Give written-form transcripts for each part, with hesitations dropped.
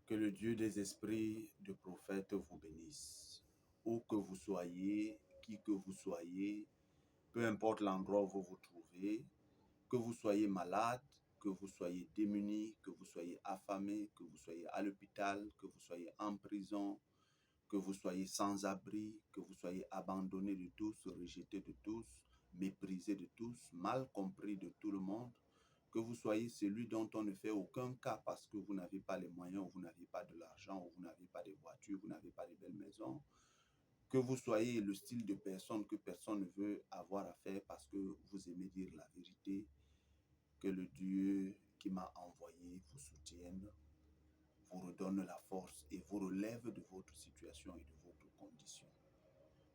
Que le Dieu des esprits de prophètes vous bénisse. Où que vous soyez, qui que vous soyez, peu importe l'endroit où vous vous trouvez, que vous soyez malade, que vous soyez démuni, que vous soyez affamé, que vous soyez à l'hôpital, que vous soyez en prison, que vous soyez sans abri, que vous soyez abandonné de tous, rejeté de tous, méprisé de tous, mal compris de tout le monde, que vous soyez celui dont on ne fait aucun cas parce que vous n'avez pas les moyens, ou vous n'avez pas de l'argent, ou vous n'avez pas de voiture, vous n'avez pas de belles maisons, que vous soyez le style de personne que personne ne veut avoir à faire parce que vous aimez dire la vérité, que le Dieu qui m'a envoyé vous soutienne, vous redonne la force et vous relève de votre situation et de votre condition.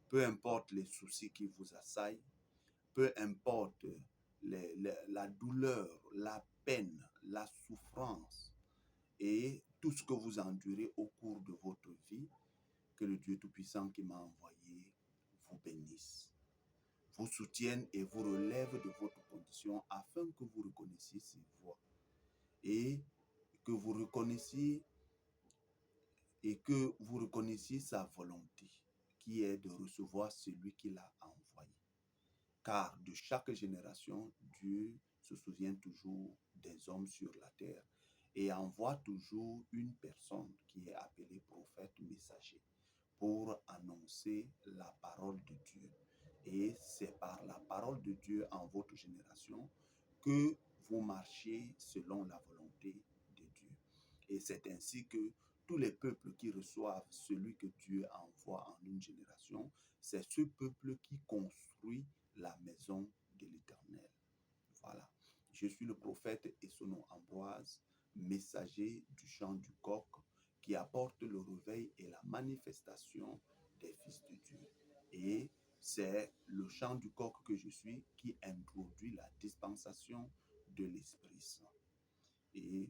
Peu importe les soucis qui vous assaillent, peu importe la douleur, la peine, la souffrance et tout ce que vous endurez au cours de votre vie, que le Dieu Tout-Puissant qui m'a envoyé vous bénisse, vous soutienne et vous relève de votre condition afin que vous reconnaissiez ses voies et que vous reconnaissiez sa volonté qui est de recevoir celui qui l'a envoyé. Car de chaque génération, Dieu se souvient toujours des hommes sur la terre et envoie toujours une personne qui est appelée prophète messager pour annoncer la parole de Dieu. Et c'est par la parole de Dieu en votre génération que vous marchez selon la volonté de Dieu. Et c'est ainsi que tous les peuples qui reçoivent celui que Dieu envoie en une génération, c'est ce peuple qui construit la maison de l'Éternel. Voilà. Je suis le prophète Essono Ambroise, messager du chant du coq, qui apporte le réveil et la manifestation des fils de Dieu. Et c'est le chant du coq que je suis qui introduit la dispensation de l'Esprit Saint. Et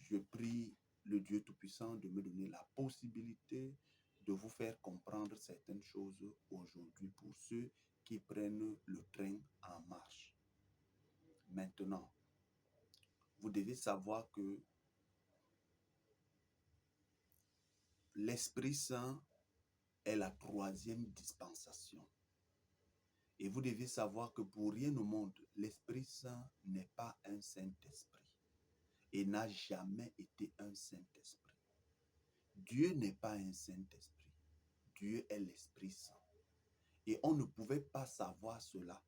je prie le Dieu Tout-Puissant de me donner la possibilité de vous faire comprendre certaines choses aujourd'hui pour ceux qui prennent le train en marche. Maintenant, vous devez savoir que l'Esprit Saint est la troisième dispensation. Et vous devez savoir que pour rien au monde, l'Esprit Saint n'est pas un Saint-Esprit et n'a jamais été un Saint-Esprit. Dieu n'est pas un Saint-Esprit. Dieu est l'Esprit Saint. Et on ne pouvait pas savoir cela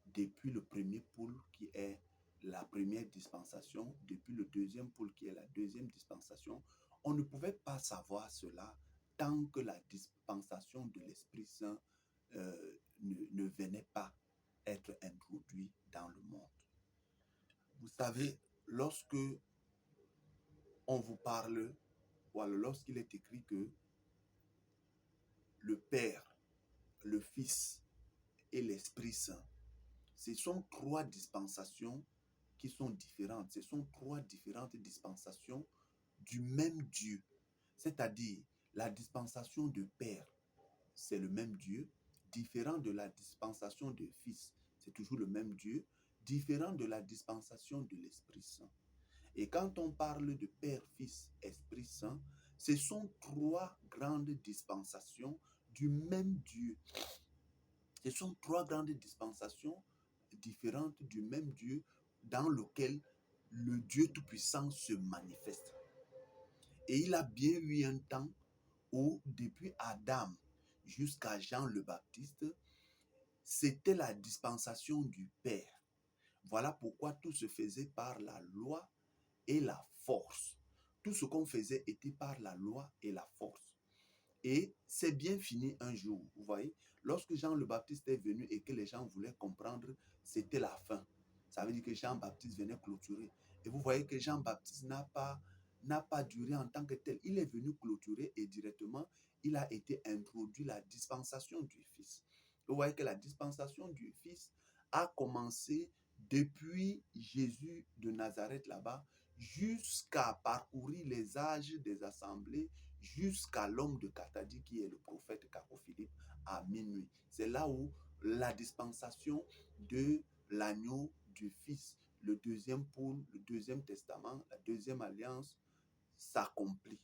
depuis le premier pôle qui est la première dispensation, depuis le deuxième pôle qui est la deuxième dispensation. On ne pouvait pas savoir cela tant que la dispensation de l'Esprit Saint ne venait pas être introduit dans le monde. Vous savez, lorsque on vous parle, voilà, lorsqu'il est écrit que le Père, le Fils et l'Esprit Saint, ce sont trois dispensations qui sont différentes. Ce sont trois différentes dispensations du même Dieu. C'est-à-dire, la dispensation de Père, c'est le même Dieu, différent de la dispensation de Fils, c'est toujours le même Dieu, différent de la dispensation de l'Esprit Saint. Et quand on parle de Père, Fils, Esprit Saint, ce sont trois grandes dispensations du même Dieu. Ce sont trois grandes dispensations différentes du même Dieu dans lequel le Dieu Tout-Puissant se manifeste. Et il a bien eu un temps où, depuis Adam jusqu'à Jean le Baptiste, c'était la dispensation du Père. Voilà pourquoi tout se faisait par la loi et la force. Tout ce qu'on faisait était par la loi et la force. Et c'est bien fini un jour, vous voyez. Lorsque Jean le Baptiste est venu et que les gens voulaient comprendre, c'était la fin. Ça veut dire que Jean Baptiste venait clôturer. Et vous voyez que Jean Baptiste n'a pas duré en tant que tel. Il est venu clôturer et directement, il a été introduit la dispensation du Fils. Vous voyez que la dispensation du Fils a commencé depuis Jésus de Nazareth là-bas jusqu'à parcourir les âges des assemblées jusqu'à l'homme de Kathadi qui est le prophète Caco-Philippe à minuit. C'est là où la dispensation de l'agneau du Fils, le deuxième pôle, le deuxième testament, la deuxième alliance s'accomplit.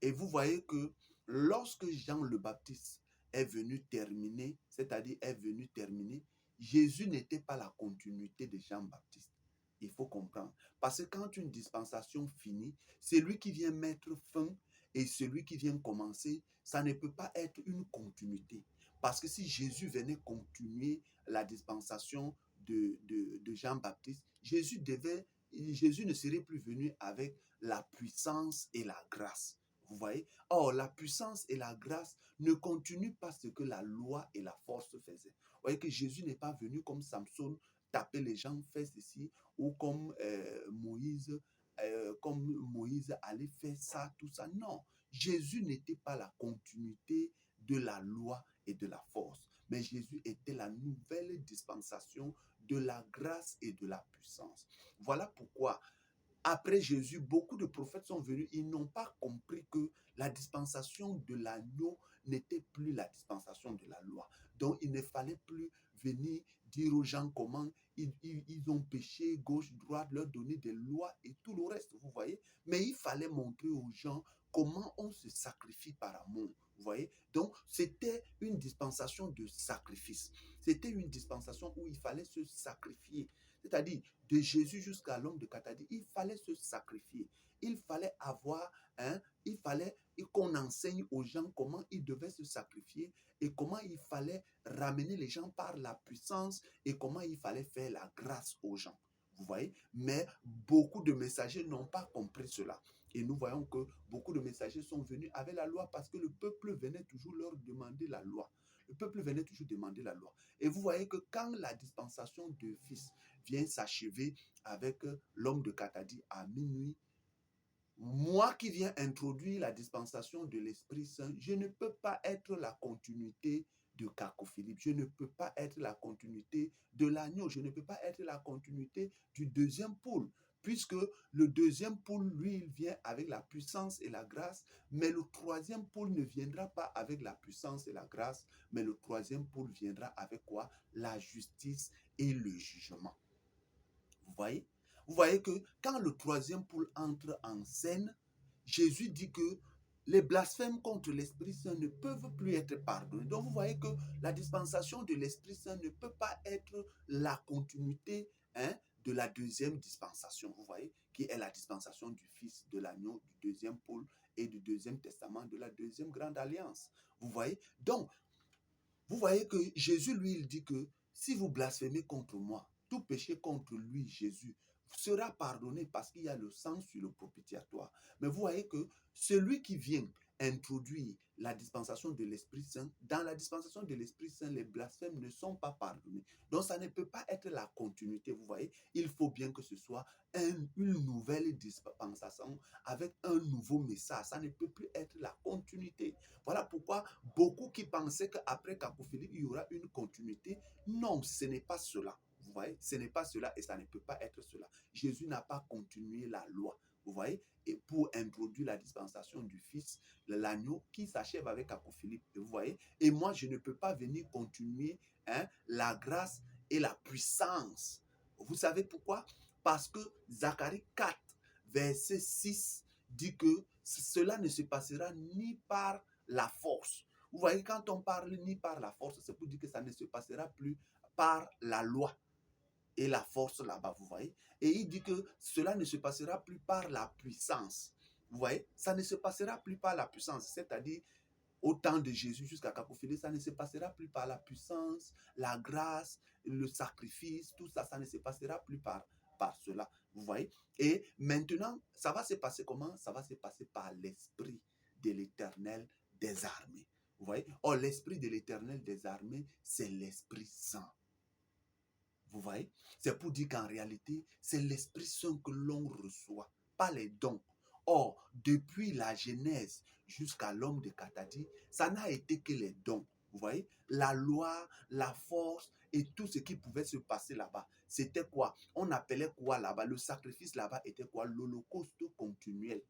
Et vous voyez que lorsque Jean le Baptiste est venu terminer, c'est-à-dire est venu terminer, Jésus n'était pas la continuité de Jean-Baptiste. Il faut comprendre. Parce que quand une dispensation finit, celui qui vient mettre fin et celui qui vient commencer, ça ne peut pas être une continuité. Parce que si Jésus venait continuer la dispensation de Jean-Baptiste, Jésus ne serait plus venu avec la puissance et la grâce. Vous voyez? Or, la puissance et la grâce ne continuent pas ce que la loi et la force faisaient. Vous voyez que Jésus n'est pas venu comme Samson taper les gens, faire ceci, ou comme Moïse allait faire ça, tout ça. Non, Jésus n'était pas la continuité de la loi et de la force, mais Jésus était la nouvelle dispensation de la grâce et de la puissance. Voilà pourquoi après Jésus, beaucoup de prophètes sont venus, ils n'ont pas compris que la dispensation de l'agneau n'était plus la dispensation de la loi. Donc, il ne fallait plus venir dire aux gens comment ils ont péché, gauche, droite, leur donner des lois et tout le reste, vous voyez. Mais il fallait montrer aux gens comment on se sacrifie par amour, vous voyez. Donc, c'était une dispensation de sacrifice. C'était une dispensation où il fallait se sacrifier. C'est-à-dire, de Jésus jusqu'à l'homme de Katadi, il fallait se sacrifier. Il fallait avoir, il fallait qu'on enseigne aux gens comment ils devaient se sacrifier et comment il fallait ramener les gens par la puissance et comment il fallait faire la grâce aux gens. Vous voyez? Mais beaucoup de messagers n'ont pas compris cela. Et nous voyons que beaucoup de messagers sont venus avec la loi parce que le peuple venait toujours leur demander la loi. Le peuple venait toujours demander la loi. Et vous voyez que quand la dispensation de fils vient s'achever avec l'homme de Katadi à minuit, moi qui viens introduire la dispensation de l'Esprit Saint, je ne peux pas être la continuité de Kako Philippe, je ne peux pas être la continuité de l'agneau, je ne peux pas être la continuité du deuxième pôle, puisque le deuxième pôle, lui, il vient avec la puissance et la grâce, mais le troisième pôle ne viendra pas avec la puissance et la grâce, mais le troisième pôle viendra avec quoi? La justice et le jugement. Vous voyez? Vous voyez que quand le troisième pôle entre en scène, Jésus dit que les blasphèmes contre l'Esprit Saint ne peuvent plus être pardonnés. Donc vous voyez que la dispensation de l'Esprit Saint ne peut pas être la continuité de la deuxième dispensation, vous voyez, qui est la dispensation du Fils, de l'agneau, du deuxième pôle et du deuxième testament, de la deuxième grande alliance. Vous voyez? Donc, vous voyez que Jésus, lui, il dit que si vous blasphémez contre moi, tout péché contre lui, Jésus, sera pardonné parce qu'il y a le sang sur le propitiatoire. Mais vous voyez que celui qui vient introduire la dispensation de l'Esprit Saint, dans la dispensation de l'Esprit Saint, les blasphèmes ne sont pas pardonnés. Donc ça ne peut pas être la continuité, vous voyez. Il faut bien que ce soit une nouvelle dispensation avec un nouveau message. Ça ne peut plus être la continuité. Voilà pourquoi beaucoup qui pensaient qu'après Kako Philippe, il y aura une continuité. Non, ce n'est pas cela. Vous voyez, ce n'est pas cela et ça ne peut pas être cela. Jésus n'a pas continué la loi. Vous voyez, et pour introduire la dispensation du Fils, l'agneau qui s'achève avec Kako Philippe. Vous voyez, et moi, je ne peux pas venir continuer la grâce et la puissance. Vous savez pourquoi? Parce que Zacharie 4, verset 6 dit que cela ne se passera ni par la force. Vous voyez, quand on parle ni par la force, c'est pour dire que ça ne se passera plus par la loi et la force là-bas, vous voyez. Et il dit que cela ne se passera plus par la puissance. Vous voyez, ça ne se passera plus par la puissance, c'est-à-dire au temps de Jésus jusqu'à Capophilie, ça ne se passera plus par la puissance, la grâce, le sacrifice, tout ça, ça ne se passera plus par cela. Vous voyez? Et maintenant, ça va se passer comment? Ça va se passer par l'Esprit de l'Éternel des armées. Vous voyez? Or, l'Esprit de l'Éternel des armées, c'est l'Esprit Saint. Vous voyez? C'est pour dire qu'en réalité, c'est l'Esprit Saint que l'on reçoit, pas les dons. Or, depuis la Genèse jusqu'à l'homme de Katadi, ça n'a été que les dons. Vous voyez? La loi, la force et tout ce qui pouvait se passer là-bas. C'était quoi? On appelait quoi là-bas? Le sacrifice là-bas était quoi? L'holocauste continuel.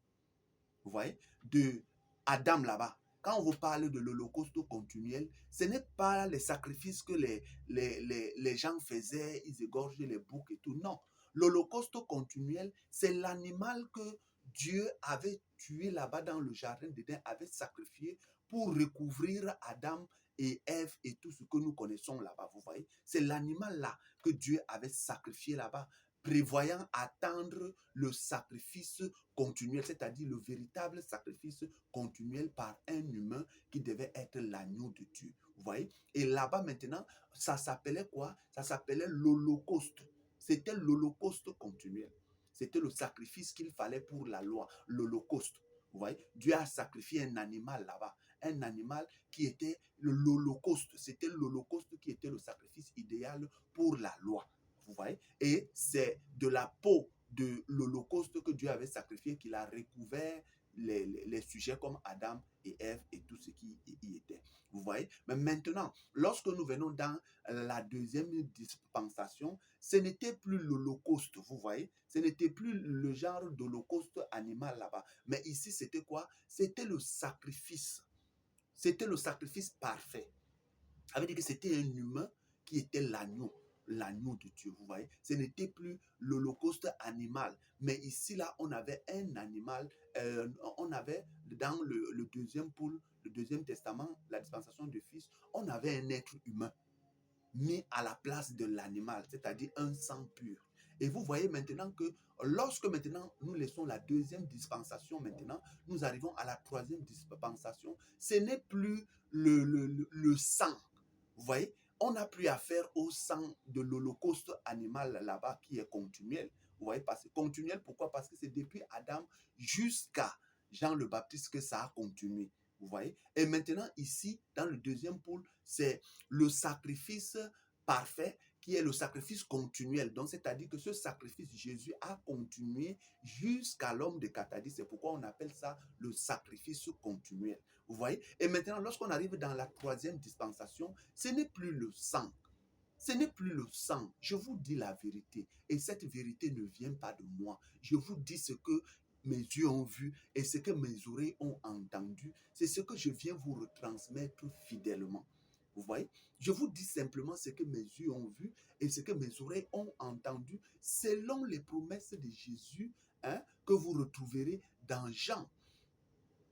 Vous voyez? De Adam là-bas. Quand on vous parle de l'holocauste continuel, ce n'est pas les sacrifices que les gens faisaient, ils égorgeaient les boucs et tout. Non. L'holocauste continuel, c'est l'animal que Dieu avait tué là-bas dans le jardin d'Éden, avait sacrifié pour recouvrir Adam et Ève et tout ce que nous connaissons là-bas. Vous voyez, c'est l'animal là que Dieu avait sacrifié là-bas, prévoyant attendre le sacrifice continuel, c'est-à-dire le véritable sacrifice continuel par un humain qui devait être l'agneau de Dieu. Vous voyez? Et là-bas maintenant, ça s'appelait quoi? Ça s'appelait l'Holocauste. C'était l'Holocauste continuel. C'était le sacrifice qu'il fallait pour la loi, l'Holocauste. Vous voyez? Dieu a sacrifié un animal là-bas. Un animal qui était l'Holocauste. C'était l'Holocauste qui était le sacrifice idéal pour la loi. Vous voyez? Et c'est de la peau de l'Holocauste que Dieu avait sacrifié qu'il a recouvert les sujets comme Adam et Ève et tout ce qui y était. Vous voyez? Mais maintenant, lorsque nous venons dans la deuxième dispensation, ce n'était plus l'Holocauste, vous voyez? Ce n'était plus le genre d'Holocauste animal là-bas. Mais ici, c'était quoi? C'était le sacrifice. C'était le sacrifice parfait. Ça veut dire que c'était un humain qui était l'agneau de Dieu, vous voyez. Ce n'était plus l'holocauste animal, mais ici, là, on avait un animal, on avait dans le deuxième pôle, le deuxième testament, la dispensation de fils, on avait un être humain mis à la place de l'animal, c'est-à-dire un sang pur. Et vous voyez maintenant que lorsque maintenant nous laissons la deuxième dispensation, maintenant nous arrivons à la troisième dispensation, ce n'est plus le sang. Vous voyez, on n'a plus affaire au sang de l'holocauste animal là-bas qui est continuel. Vous voyez, parce que continuel, pourquoi? Parce que c'est depuis Adam jusqu'à Jean le Baptiste que ça a continué. Vous voyez? Et maintenant, ici, dans le deuxième pôle, c'est le sacrifice parfait qui est le sacrifice continuel. Donc, c'est-à-dire que ce sacrifice, Jésus a continué jusqu'à l'homme de Catadie. C'est pourquoi on appelle ça le sacrifice continuel. Vous voyez? Et maintenant, lorsqu'on arrive dans la troisième dispensation, ce n'est plus le sang. Ce n'est plus le sang. Je vous dis la vérité. Et cette vérité ne vient pas de moi. Je vous dis ce que mes yeux ont vu et ce que mes oreilles ont entendu. C'est ce que je viens vous retransmettre fidèlement. Vous voyez? Je vous dis simplement ce que mes yeux ont vu et ce que mes oreilles ont entendu selon les promesses de Jésus, hein, que vous retrouverez dans Jean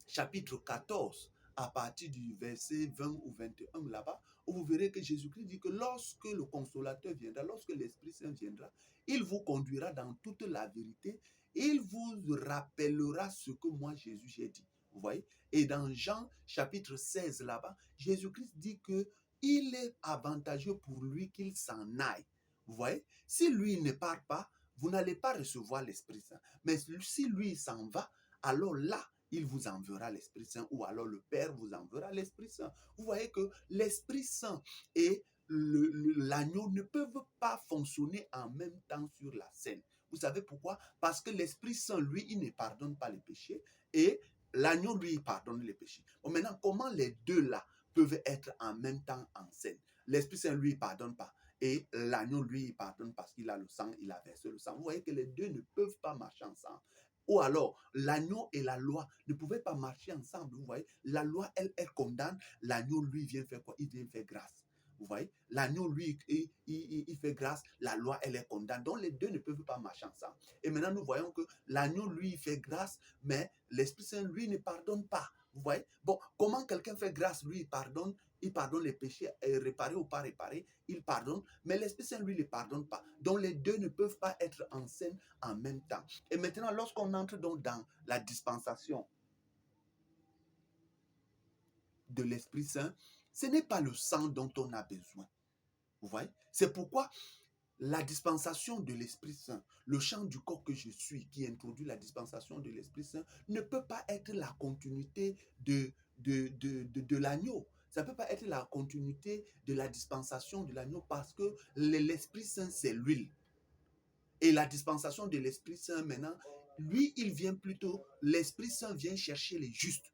chapitre 14, à partir du verset 20 ou 21 là-bas, où vous verrez que Jésus-Christ dit que lorsque le consolateur viendra, lorsque l'Esprit Saint viendra, il vous conduira dans toute la vérité, il vous rappellera ce que moi, Jésus, j'ai dit. Vous voyez? Et dans Jean chapitre 16 là-bas, Jésus-Christ dit que il est avantageux pour lui qu'il s'en aille. Vous voyez? Si lui ne part pas, vous n'allez pas recevoir l'Esprit Saint. Mais si lui s'en va, alors là, il vous enverra l'Esprit Saint, ou alors le Père vous enverra l'Esprit Saint. Vous voyez que l'Esprit Saint et l'agneau ne peuvent pas fonctionner en même temps sur la scène. Vous savez pourquoi? Parce que l'Esprit Saint, lui, il ne pardonne pas les péchés et l'agneau, lui, il pardonne les péchés. Bon, maintenant, comment les deux là peuvent être en même temps en scène? L'Esprit Saint, lui, il ne pardonne pas. Et l'agneau, lui, il pardonne parce qu'il a le sang, il a versé le sang. Vous voyez que les deux ne peuvent pas marcher ensemble. Ou alors, l'agneau et la loi ne pouvaient pas marcher ensemble. Vous voyez, la loi, elle condamne. L'agneau, lui, vient faire quoi? Il vient faire grâce. Vous voyez, l'agneau, lui, il fait grâce. La loi, elle est condamne. Donc, les deux ne peuvent pas marcher ensemble. Et maintenant, nous voyons que l'agneau, lui, il fait grâce, mais l'Esprit Saint, lui, ne pardonne pas. Vous voyez? Bon, comment quelqu'un fait grâce, lui, il pardonne les péchés, réparés ou pas réparés, il pardonne, mais l'Esprit Saint, lui, ne pardonne pas. Donc, les deux ne peuvent pas être en scène en même temps. Et maintenant, lorsqu'on entre donc dans la dispensation de l'Esprit Saint, ce n'est pas le sang dont on a besoin. Vous voyez? C'est pourquoi la dispensation de l'Esprit Saint, le chant du corps que je suis, qui introduit la dispensation de l'Esprit Saint, ne peut pas être la continuité de l'agneau. Ça ne peut pas être la continuité de la dispensation de l'agneau parce que l'Esprit Saint, c'est l'huile. Et la dispensation de l'Esprit Saint, maintenant, lui, il vient plutôt, l'Esprit Saint vient chercher les justes.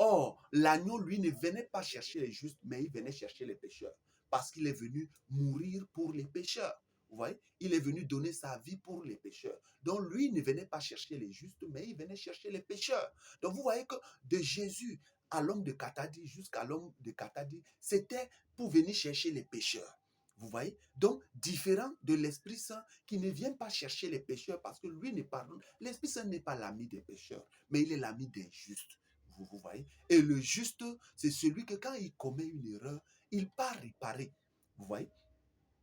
Or, l'agneau, lui, ne venait pas chercher les justes, mais il venait chercher les pécheurs. Parce qu'il est venu mourir pour les pécheurs. Vous voyez? Il est venu donner sa vie pour les pécheurs. Donc, lui ne venait pas chercher les justes, mais il venait chercher les pécheurs. Donc, vous voyez que de Jésus à l'homme de Catadie jusqu'à l'homme de Catadie, c'était pour venir chercher les pécheurs. Vous voyez? Donc, différent de l'Esprit Saint qui ne vient pas chercher les pécheurs parce que lui ne pardonne. L'Esprit Saint n'est pas l'ami des pécheurs, mais il est l'ami des justes. Vous voyez? Et le juste, c'est celui que quand il commet une erreur, il part réparer. Vous voyez?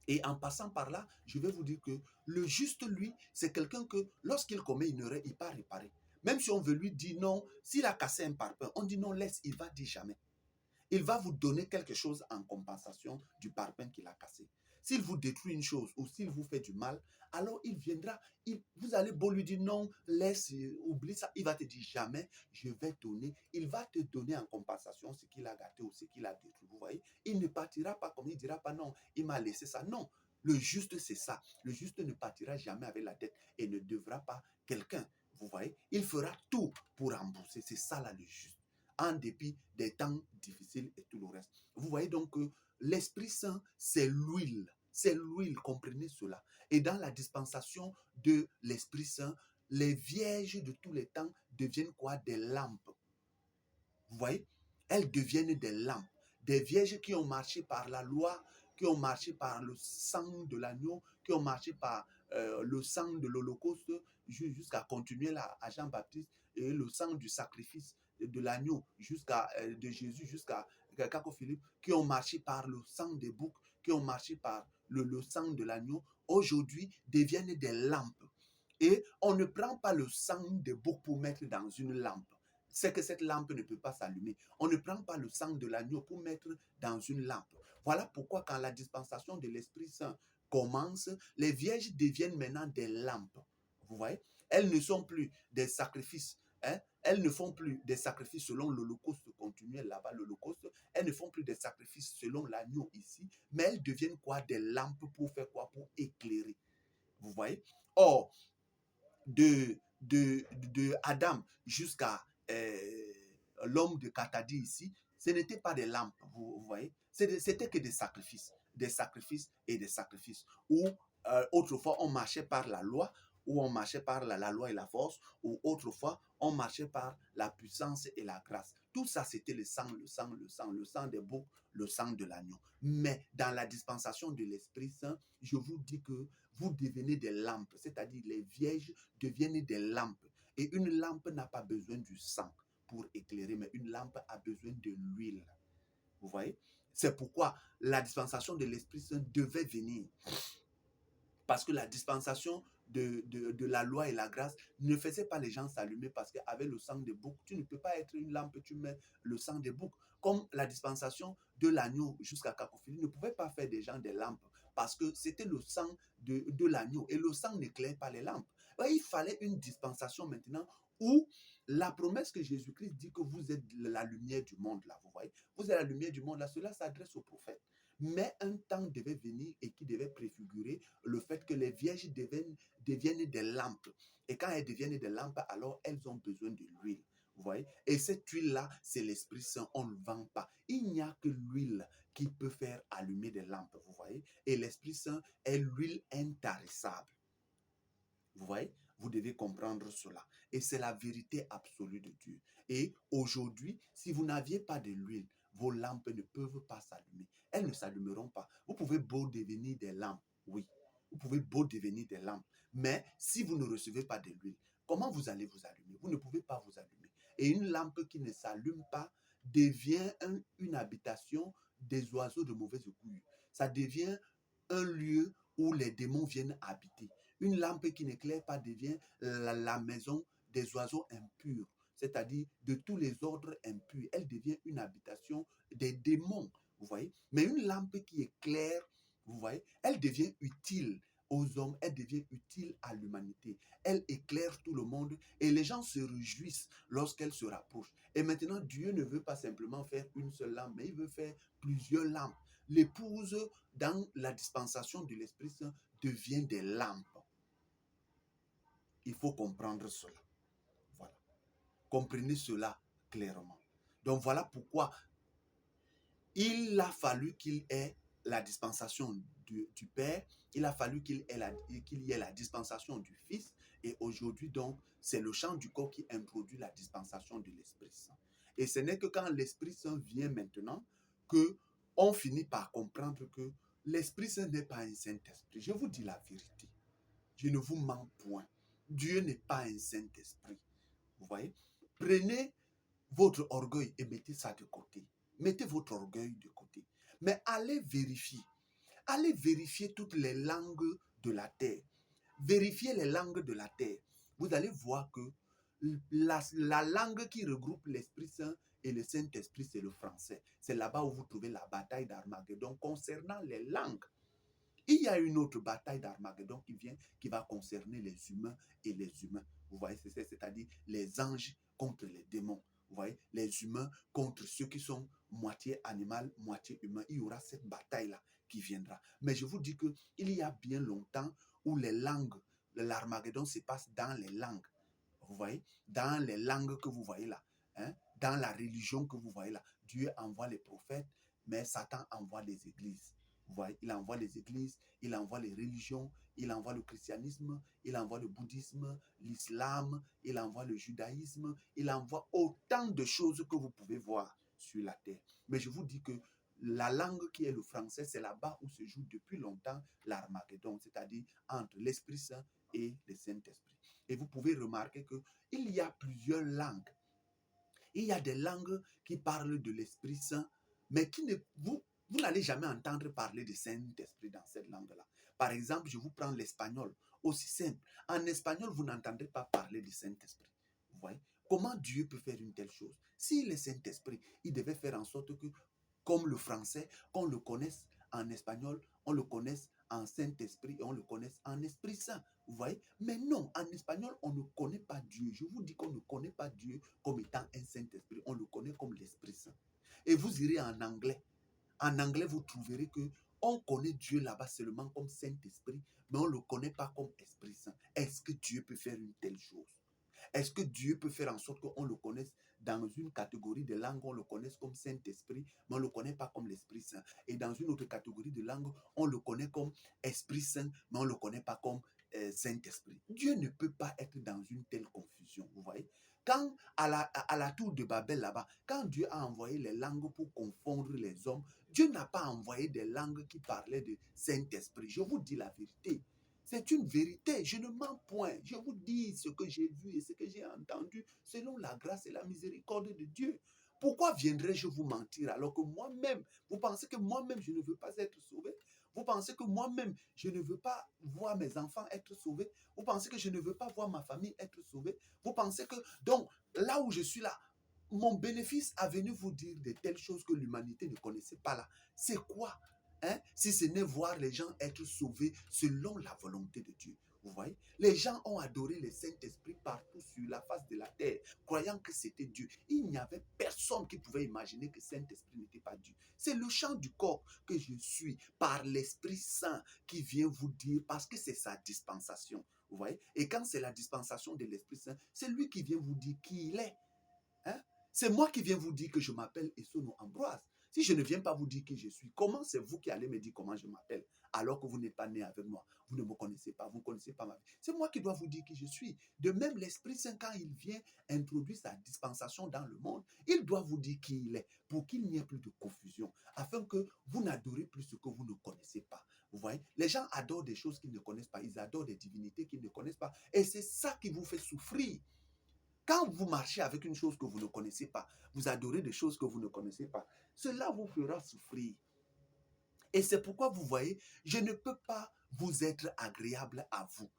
Et en passant par là, je vais vous dire que le juste, lui, c'est quelqu'un que lorsqu'il commet une erreur, il part réparer. Même si on veut lui dire non, s'il a cassé un parpaing, on dit non, laisse, il va dire jamais. Il va vous donner quelque chose en compensation du parpaing qu'il a cassé. S'il vous détruit une chose ou s'il vous fait du mal, alors il viendra, vous allez beau lui dire non, laisse, oublie ça, il va te dire jamais, je vais donner, il va te donner en compensation ce qu'il a gâté ou ce qu'il a détruit, vous voyez. Il ne partira pas comme il ne dira pas non, il m'a laissé ça, non. Le juste, c'est ça. Le juste ne partira jamais avec la dette et ne devra pas quelqu'un, vous voyez. Il fera tout pour rembourser, c'est ça là le juste en dépit des temps difficiles et tout le reste. Vous voyez donc que l'Esprit Saint, c'est l'huile. C'est l'huile, comprenez cela. Et dans la dispensation de l'Esprit Saint, les vierges de tous les temps deviennent quoi? Des lampes. Vous voyez? Elles deviennent des lampes. Des vierges qui ont marché par la loi, qui ont marché par le sang de l'agneau, qui ont marché par le sang de l'Holocauste, jusqu'à continuer là, à Jean-Baptiste, et le sang du sacrifice de l'agneau, de Jésus jusqu'à Philippe, qui ont marché par le sang des boucs, qui ont marché par le sang de l'agneau, aujourd'hui deviennent des lampes. Et on ne prend pas le sang des boucs pour mettre dans une lampe. C'est que cette lampe ne peut pas s'allumer. On ne prend pas le sang de l'agneau pour mettre dans une lampe. Voilà pourquoi quand la dispensation de l'Esprit Saint commence, les vierges deviennent maintenant des lampes. Vous voyez? Elles ne sont plus des sacrifices. Hein? Elles ne font plus des sacrifices selon l'Holocauste continuel là-bas, l'Holocauste. Elles ne font plus des sacrifices selon l'agneau ici, mais elles deviennent quoi? Des lampes pour faire quoi? Pour éclairer. Vous voyez? Or, de Adam jusqu'à l'homme de Katadi ici, ce n'était pas des lampes, vous voyez, c'était que des sacrifices et des sacrifices. Où autrefois on marchait par la loi, ou on marchait par la loi et la force, ou autrefois on marchait par la puissance et la grâce. Tout ça, c'était le sang, le sang, le sang, le sang des boucs, le sang de l'agneau. Mais dans la dispensation de l'Esprit Saint, je vous dis que vous devenez des lampes, c'est-à-dire les vierges deviennent des lampes. Et une lampe n'a pas besoin du sang pour éclairer, mais une lampe a besoin de l'huile. Vous voyez? C'est pourquoi la dispensation de l'Esprit Saint devait venir. Parce que la dispensation de la loi et la grâce ne faisait pas les gens s'allumer parce qu'avec le sang des boucs, tu ne peux pas être une lampe, tu mets le sang des boucs. Comme la dispensation de l'agneau jusqu'à Cacophilie ne pouvait pas faire des gens des lampes parce que c'était le sang de l'agneau et le sang n'éclaire pas les lampes. Il fallait une dispensation maintenant où la promesse que Jésus-Christ dit que vous êtes la lumière du monde là, vous voyez, vous êtes la lumière du monde là, cela s'adresse aux prophètes. Mais un temps devait venir et qui devait préfigurer le fait que les vierges deviennent des lampes. Et quand elles deviennent des lampes, alors elles ont besoin de l'huile. Vous voyez? Et cette huile-là, c'est l'Esprit Saint. On ne le vend pas. Il n'y a que l'huile qui peut faire allumer des lampes. Vous voyez? Et l'Esprit Saint est l'huile intarissable. Vous voyez? Vous devez comprendre cela. Et c'est la vérité absolue de Dieu. Et aujourd'hui, si vous n'aviez pas de l'huile, vos lampes ne peuvent pas s'allumer. Elles ne s'allumeront pas. Vous pouvez beau devenir des lampes, oui. Vous pouvez beau devenir des lampes. Mais si vous ne recevez pas de l'huile, comment vous allez vous allumer? Vous ne pouvez pas vous allumer. Et une lampe qui ne s'allume pas devient une habitation des oiseaux de mauvaise augure. Ça devient un lieu où les démons viennent habiter. Une lampe qui n'éclaire pas devient la maison des oiseaux impurs, c'est-à-dire de tous les ordres impurs. Elle devient une habitation des démons, vous voyez. Mais une lampe qui éclaire, vous voyez, elle devient utile aux hommes, elle devient utile à l'humanité. Elle éclaire tout le monde et les gens se réjouissent lorsqu'elle se rapproche. Et maintenant, Dieu ne veut pas simplement faire une seule lampe, mais il veut faire plusieurs lampes. L'épouse, dans la dispensation de l'Esprit Saint, devient des lampes. Il faut comprendre cela. Voilà. Comprenez cela clairement. Donc voilà pourquoi il a fallu qu'il ait la dispensation du Père, il a fallu qu'il y ait la dispensation du Fils, et aujourd'hui donc, c'est le chant du corps qui introduit la dispensation de l'Esprit Saint. Et ce n'est que quand l'Esprit Saint vient maintenant que on finit par comprendre que l'Esprit Saint n'est pas un Saint-Esprit. Je vous dis la vérité. Je ne vous mens point. Dieu n'est pas un Saint-Esprit. Vous voyez? Prenez votre orgueil et mettez ça de côté. Mettez votre orgueil de côté. Mais allez vérifier. Allez vérifier toutes les langues de la terre. Vérifiez les langues de la terre. Vous allez voir que la langue qui regroupe l'Esprit Saint et le Saint-Esprit, c'est le français. C'est là-bas où vous trouvez la bataille d'Armageddon concernant les langues. Il y a une autre bataille d'Armageddon qui va concerner les humains et les humains. Vous voyez, c'est-à-dire les anges contre les démons. Vous voyez, les humains contre ceux qui sont moitié animal, moitié humain. Il y aura cette bataille-là qui viendra. Mais je vous dis qu'il y a bien longtemps où les langues, l'Armageddon se passe dans les langues. Vous voyez, dans les langues que vous voyez là, hein, dans la religion que vous voyez là. Dieu envoie les prophètes, mais Satan envoie les églises. Vous voyez, il envoie les églises, il envoie les religions, il envoie le christianisme, il envoie le bouddhisme, l'islam, il envoie le judaïsme, il envoie autant de choses que vous pouvez voir sur la terre. Mais je vous dis que la langue qui est le français, c'est là-bas où se joue depuis longtemps l'Armageddon, c'est-à-dire entre l'Esprit Saint et le Saint-Esprit. Et vous pouvez remarquer qu'il y a plusieurs langues. Il y a des langues qui parlent de l'Esprit Saint, mais vous n'allez jamais entendre parler de Saint-Esprit dans cette langue-là. Par exemple, je vous prends l'espagnol, aussi simple. En espagnol, vous n'entendrez pas parler du Saint-Esprit. Vous voyez? Comment Dieu peut faire une telle chose? Si le Saint-Esprit, il devait faire en sorte que, comme le français, qu'on le connaisse en espagnol, on le connaisse en Saint-Esprit et on le connaisse en Esprit Saint. Vous voyez? Mais non, en espagnol, on ne connaît pas Dieu. Je vous dis qu'on ne connaît pas Dieu comme étant un Saint-Esprit. On le connaît comme l'Esprit Saint. Et vous irez en anglais. En anglais, vous trouverez que on connaît Dieu là-bas seulement comme Saint-Esprit, mais on ne le connaît pas comme Esprit Saint. Est-ce que Dieu peut faire une telle chose? Est-ce que Dieu peut faire en sorte qu'on le connaisse dans une catégorie de langue, on le connaisse comme Saint-Esprit, mais on ne le connaît pas comme l'Esprit Saint. Et dans une autre catégorie de langue, on le connaît comme Esprit Saint, mais on ne le connaît pas comme Saint-Esprit. Dieu ne peut pas être dans une telle confusion, vous voyez. Quand à la tour de Babel là-bas, quand Dieu a envoyé les langues pour confondre les hommes, Dieu n'a pas envoyé des langues qui parlaient de Saint-Esprit. Je vous dis la vérité. C'est une vérité, je ne mens point. Je vous dis ce que j'ai vu et ce que j'ai entendu selon la grâce et la miséricorde de Dieu. Pourquoi viendrais-je vous mentir alors que moi-même, vous pensez que moi-même je ne veux pas être sauvé? Vous pensez que moi-même je ne veux pas voir mes enfants être sauvés? Vous pensez que je ne veux pas voir ma famille être sauvée? Vous pensez que, donc, là où je suis là, mon bénéfice a venu vous dire de telles choses que l'humanité ne connaissait pas là. C'est quoi? Hein? Si ce n'est voir les gens être sauvés selon la volonté de Dieu. Vous voyez? Les gens ont adoré le Saint-Esprit partout sur la face de la terre, croyant que c'était Dieu. Il n'y avait personne qui pouvait imaginer que Saint-Esprit n'était pas Dieu. C'est le chant du corps que je suis par l'Esprit Saint qui vient vous dire, parce que c'est sa dispensation. Vous voyez? Et quand c'est la dispensation de l'Esprit Saint, c'est lui qui vient vous dire qui il est. Hein? C'est moi qui viens vous dire que je m'appelle Essono Ambroise. Si je ne viens pas vous dire qui je suis, comment c'est vous qui allez me dire comment je m'appelle alors que vous n'êtes pas né avec moi? Vous ne me connaissez pas, vous ne connaissez pas ma vie. C'est moi qui dois vous dire qui je suis. De même, l'Esprit Saint, quand il vient introduire sa dispensation dans le monde, il doit vous dire qui il est pour qu'il n'y ait plus de confusion, afin que vous n'adorez plus ce que vous ne connaissez pas. Vous voyez, les gens adorent des choses qu'ils ne connaissent pas, ils adorent des divinités qu'ils ne connaissent pas. Et c'est ça qui vous fait souffrir. Quand vous marchez avec une chose que vous ne connaissez pas, vous adorez des choses que vous ne connaissez pas, cela vous fera souffrir. Et c'est pourquoi vous voyez, je ne peux pas vous être agréable à vous.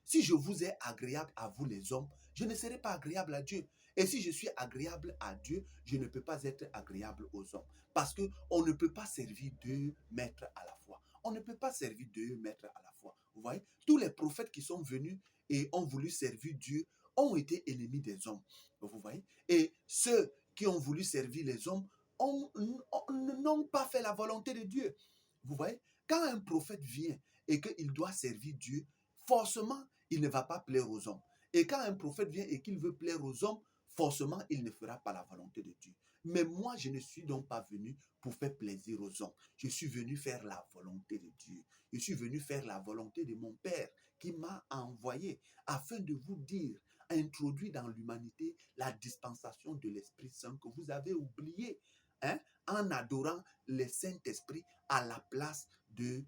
Si je vous ai agréable à vous les hommes, je ne serai pas agréable à Dieu. Et si je suis agréable à Dieu, je ne peux pas être agréable aux hommes. Parce qu'on ne peut pas servir deux maîtres à la fois. On ne peut pas servir deux maîtres à la fois. Vous voyez, tous les prophètes qui sont venus et ont voulu servir Dieu ont été ennemis des hommes. Vous voyez? Et ceux qui ont voulu servir les hommes n'ont pas fait la volonté de Dieu. Vous voyez? Quand un prophète vient et qu'il doit servir Dieu, forcément, il ne va pas plaire aux hommes. Et quand un prophète vient et qu'il veut plaire aux hommes, forcément, il ne fera pas la volonté de Dieu. Mais moi, je ne suis donc pas venu pour faire plaisir aux hommes. Je suis venu faire la volonté de Dieu. Je suis venu faire la volonté de mon Père qui m'a envoyé afin de vous dire, introduit dans l'humanité la dispensation de l'Esprit Saint que vous avez oublié hein, en adorant le Saint-Esprit à la place de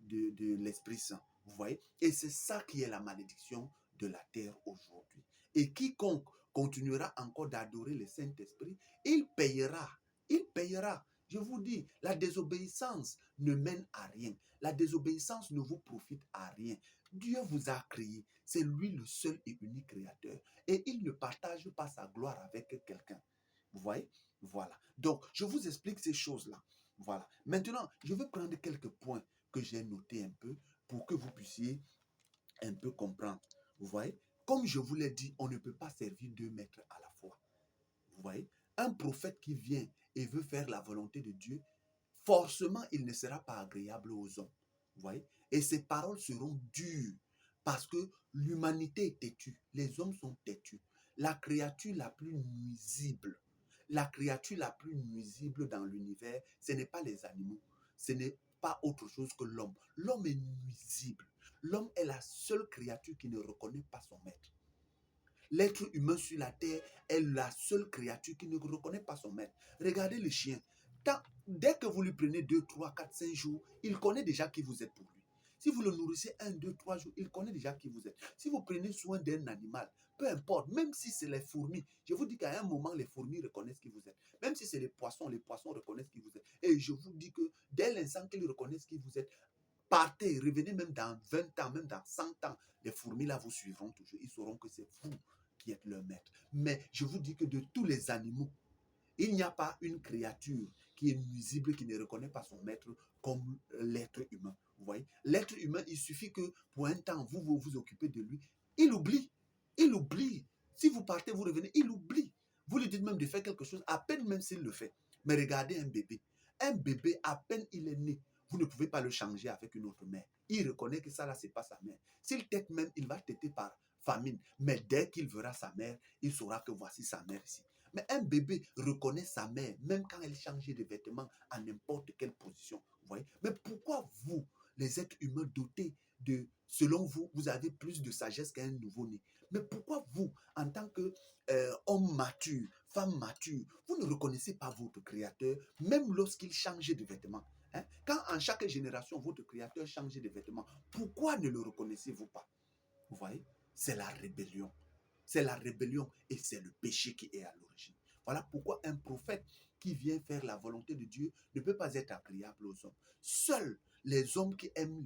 l'Esprit Saint. Vous voyez? Et c'est ça qui est la malédiction de la terre aujourd'hui. Et quiconque continuera encore d'adorer le Saint-Esprit, il payera. Il payera. Je vous dis, la désobéissance ne mène à rien. La désobéissance ne vous profite à rien. Dieu vous a créé. C'est lui le seul et unique créateur. Et il ne partage pas sa gloire avec quelqu'un. Vous voyez? Voilà. Donc, je vous explique ces choses-là. Voilà. Maintenant, je vais prendre quelques points que j'ai notés un peu pour que vous puissiez un peu comprendre. Vous voyez? Comme je vous l'ai dit, on ne peut pas servir deux maîtres à la fois. Vous voyez? Un prophète qui vient et veut faire la volonté de Dieu, forcément, il ne sera pas agréable aux hommes. Vous voyez? Et ses paroles seront dures parce que l'humanité est têtue. Les hommes sont têtus. La créature la plus nuisible, la créature la plus nuisible dans l'univers, ce n'est pas les animaux. Ce n'est pas autre chose que l'homme. L'homme est nuisible. L'homme est la seule créature qui ne reconnaît pas son maître. L'être humain sur la terre est la seule créature qui ne reconnaît pas son maître. Regardez le chien. Dès que vous lui prenez 2, 3, 4, 5 jours, il connaît déjà qui vous êtes pour lui. Si vous le nourrissez 1, 2, 3 jours, il connaît déjà qui vous êtes. Si vous prenez soin d'un animal, peu importe, même si c'est les fourmis, je vous dis qu'à un moment, les fourmis reconnaissent qui vous êtes. Même si c'est les poissons reconnaissent qui vous êtes. Et je vous dis que dès l'instant qu'ils reconnaissent qui vous êtes, partez, revenez même dans 20 ans, même dans 100 ans, les fourmis là vous suivront toujours. Ils sauront que c'est vous qui êtes leur maître. Mais je vous dis que de tous les animaux, il n'y a pas une créature qui est nuisible, qui ne reconnaît pas son maître comme l'être humain. Vous voyez? L'être humain, il suffit que pour un temps, vous occupez de lui. Il oublie. Il oublie. Si vous partez, vous revenez, il oublie. Vous lui dites même de faire quelque chose, à peine même s'il le fait. Mais regardez un bébé. Un bébé, à peine il est né, vous ne pouvez pas le changer avec une autre mère. Il reconnaît que ça là, c'est pas sa mère. S'il tète même, il va têter par famine. Mais dès qu'il verra sa mère, il saura que voici sa mère ici. Mais un bébé reconnaît sa mère, même quand elle change de vêtements à n'importe quelle position. Vous voyez? Mais pourquoi vous, les êtres humains dotés de, selon vous, vous avez plus de sagesse qu'un nouveau-né? Mais pourquoi vous, en tant que homme mature, femme mature, vous ne reconnaissez pas votre créateur, même lorsqu'il change de vêtements? Hein? Quand en chaque génération, votre créateur change de vêtements, pourquoi ne le reconnaissez-vous pas? Vous voyez? C'est la rébellion. C'est la rébellion et c'est le péché qui est à l'origine. Voilà pourquoi un prophète qui vient faire la volonté de Dieu ne peut pas être agréable aux hommes. Seuls les hommes qui aiment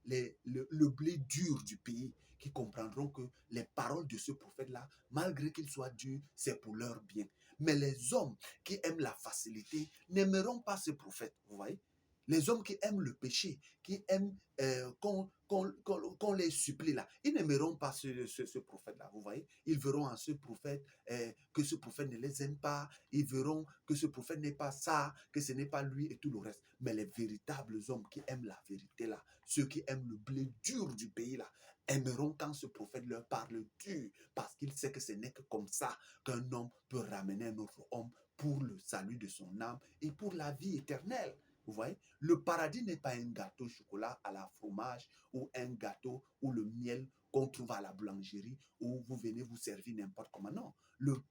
le blé dur du pays, qui comprendront que les paroles de ce prophète-là, malgré qu'ils soient durs, c'est pour leur bien. Mais les hommes qui aiment la facilité n'aimeront pas ce prophète. Vous voyez? Les hommes qui aiment le péché, qui aiment qu'on les supplie là, ils n'aimeront pas ce prophète-là, vous voyez. Ils verront en ce prophète que ce prophète ne les aime pas, ils verront que ce prophète n'est pas ça, que ce n'est pas lui et tout le reste. Mais les véritables hommes qui aiment la vérité là, ceux qui aiment le blé dur du pays là, aimeront quand ce prophète leur parle dur, parce qu'il sait que ce n'est que comme ça qu'un homme peut ramener un autre homme pour le salut de son âme et pour la vie éternelle. Vous voyez, le paradis n'est pas un gâteau au chocolat à la fromage ou un gâteau ou le miel qu'on trouve à la boulangerie où vous venez vous servir n'importe comment. Non, le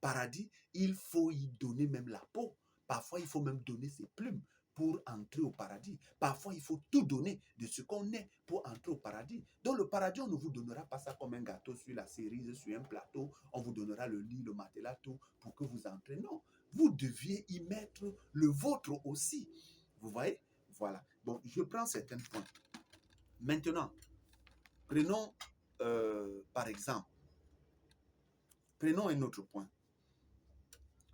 paradis, il faut y donner même la peau. Parfois, il faut même donner ses plumes pour entrer au paradis. Parfois, il faut tout donner de ce qu'on est pour entrer au paradis. Dans le paradis, on ne vous donnera pas ça comme un gâteau sur la cerise, sur un plateau. On vous donnera le lit, le matelas, tout pour que vous entrez. Non, vous deviez y mettre le vôtre aussi. Vous voyez? Voilà. Bon, je prends certains points. Maintenant, prenons par exemple, prenons un autre point.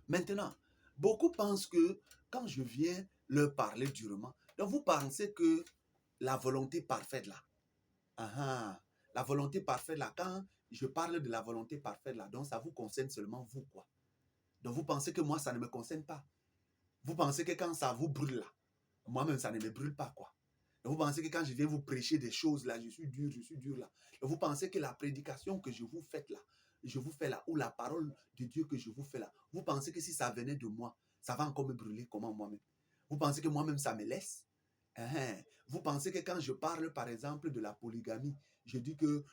Maintenant, beaucoup pensent que quand je viens leur parler durement, donc vous pensez que la volonté parfaite là, la volonté parfaite là, quand je parle de la volonté parfaite là, donc ça vous concerne seulement vous quoi. Donc vous pensez que moi ça ne me concerne pas. Vous pensez que quand ça vous brûle là, moi-même ça ne me brûle pas quoi. Donc vous pensez que quand je viens vous prêcher des choses là, je suis dur là. Donc vous pensez que la prédication que je vous fais là, ou la parole de Dieu que je vous fais là, vous pensez que si ça venait de moi, ça va encore me brûler comment moi-même? Vous pensez que moi-même ça me laisse? Vous pensez que quand je parle par exemple de la polygamie, je dis que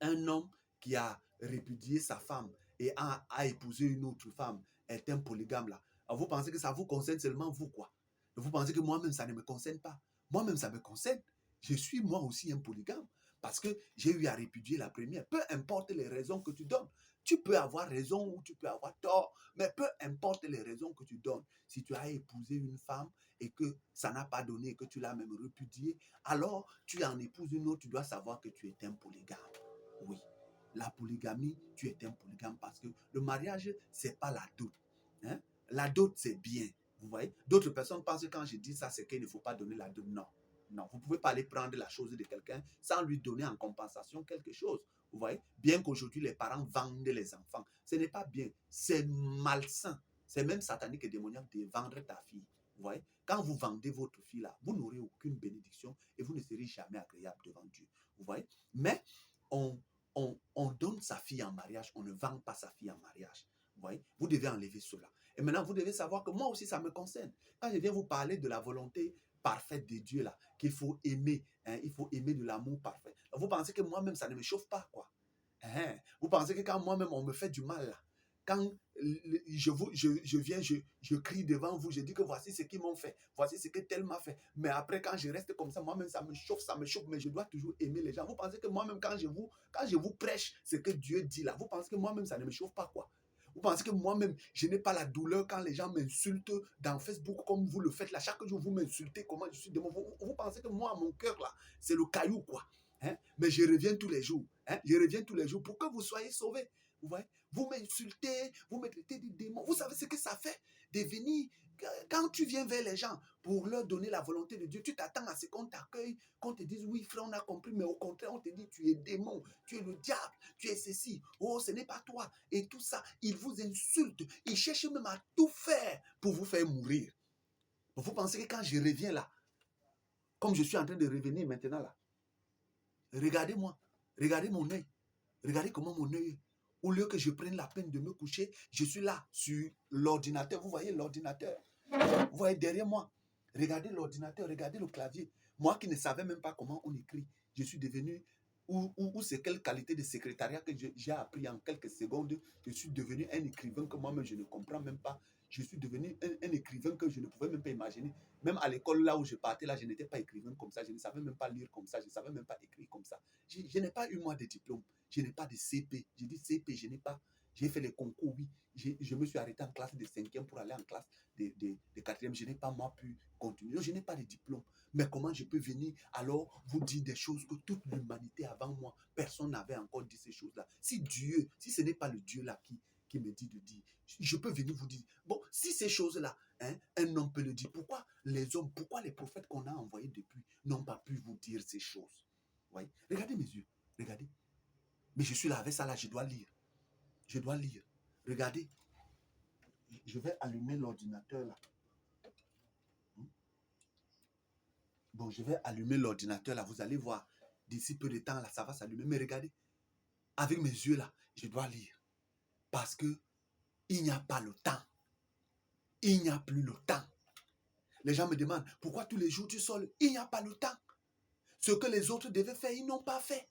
un homme qui a répudié sa femme et a épousé une autre femme est un polygame là, vous pensez que ça vous concerne seulement vous, quoi. Vous pensez que moi-même, ça ne me concerne pas. Moi-même, ça me concerne. Je suis moi aussi un polygame parce que j'ai eu à répudier la première. Peu importe les raisons que tu donnes. Tu peux avoir raison ou tu peux avoir tort, mais peu importe les raisons que tu donnes. Si tu as épousé une femme et que ça n'a pas donné, que tu l'as même répudiée, alors tu en épouses une autre, tu dois savoir que tu es un polygame. Oui, la polygamie, tu es un polygame parce que le mariage, c'est pas la dot. Hein? La dot, c'est bien. Vous voyez? D'autres personnes pensent que quand je dis ça, c'est qu'il ne faut pas donner la dot. Non. Non, vous ne pouvez pas aller prendre la chose de quelqu'un sans lui donner en compensation quelque chose. Vous voyez? Bien qu'aujourd'hui, les parents vendent les enfants. Ce n'est pas bien. C'est malsain. C'est même satanique et démoniaque de vendre ta fille. Vous voyez? Quand vous vendez votre fille là, vous n'aurez aucune bénédiction et vous ne serez jamais agréable devant Dieu. Vous voyez? Mais on donne sa fille en mariage, on ne vend pas sa fille en mariage. Vous voyez? Vous devez enlever cela. Et maintenant, vous devez savoir que moi aussi, ça me concerne. Quand je viens vous parler de la volonté parfaite de Dieu, là, qu'il faut aimer, hein, il faut aimer de l'amour parfait. Vous pensez que moi-même, ça ne me chauffe pas, quoi. Hein? Vous pensez que quand moi-même, on me fait du mal, là, quand je viens, je crie devant vous, je dis que voici ce qu'ils m'ont fait, voici ce que tel m'a fait. Mais après, quand je reste comme ça, moi-même, ça me chauffe, mais je dois toujours aimer les gens. Vous pensez que moi-même, quand je vous prêche ce que Dieu dit là, vous pensez que moi-même, ça ne me chauffe pas, quoi. Vous pensez que moi-même, je n'ai pas la douleur quand les gens m'insultent dans Facebook comme vous le faites là. Chaque jour, vous m'insultez, comment je suis de vous pensez que moi, mon cœur là, c'est le caillou, quoi. Hein? Mais je reviens tous les jours. Hein? Je reviens tous les jours pour que vous soyez sauvés. Vous voyez? Vous m'insultez, vous me traitez de démons. Vous savez ce que ça fait de venir, quand tu viens vers les gens pour leur donner la volonté de Dieu, tu t'attends à ce qu'on t'accueille, qu'on te dise oui frère, on a compris, mais au contraire, on te dit tu es démon, tu es le diable, tu es ceci, oh ce n'est pas toi, et tout ça. Ils vous insultent, ils cherchent même à tout faire pour vous faire mourir. Vous pensez que quand je reviens là, comme je suis en train de revenir maintenant là, regardez-moi, regardez mon œil, regardez comment mon œil est. Au lieu que je prenne la peine de me coucher, je suis là sur l'ordinateur. Vous voyez l'ordinateur? Vous voyez derrière moi? Regardez l'ordinateur, regardez le clavier. Moi qui ne savais même pas comment on écrit, je suis devenu, ou c'est quelle qualité de secrétariat que j'ai appris en quelques secondes, je suis devenu un écrivain que moi-même je ne comprends même pas. Je suis devenu un écrivain que je ne pouvais même pas imaginer. Même à l'école là où je partais, là, je n'étais pas écrivain comme ça. Je ne savais même pas lire comme ça. Je ne savais même pas écrire comme ça. Je n'ai pas eu moi de diplôme. Je n'ai pas de CP. Je dis CP, je n'ai pas. J'ai fait les concours, oui. Je me suis arrêté en classe de 5e pour aller en classe de 4e. Je n'ai pas moi pu continuer. Donc, je n'ai pas de diplôme. Mais comment je peux venir alors vous dire des choses que toute l'humanité avant moi, personne n'avait encore dit ces choses-là. Si Dieu, si ce n'est pas le Dieu là qui me dit de dire, je peux venir vous dire, bon, si ces choses-là, hein, un homme peut le dire, pourquoi les hommes, pourquoi les prophètes qu'on a envoyés depuis n'ont pas pu vous dire ces choses? Voyez? Regardez mes yeux, regardez. Mais je suis là avec ça là, je dois lire. Je dois lire. Regardez, je vais allumer l'ordinateur là. Bon, je vais allumer l'ordinateur là. Vous allez voir, d'ici peu de temps là, ça va s'allumer. Mais regardez, avec mes yeux là, je dois lire. Parce que il n'y a pas le temps. Il n'y a plus le temps. Les gens me demandent, pourquoi tous les jours tu sors? Il n'y a pas le temps. Ce que les autres devaient faire, ils n'ont pas fait.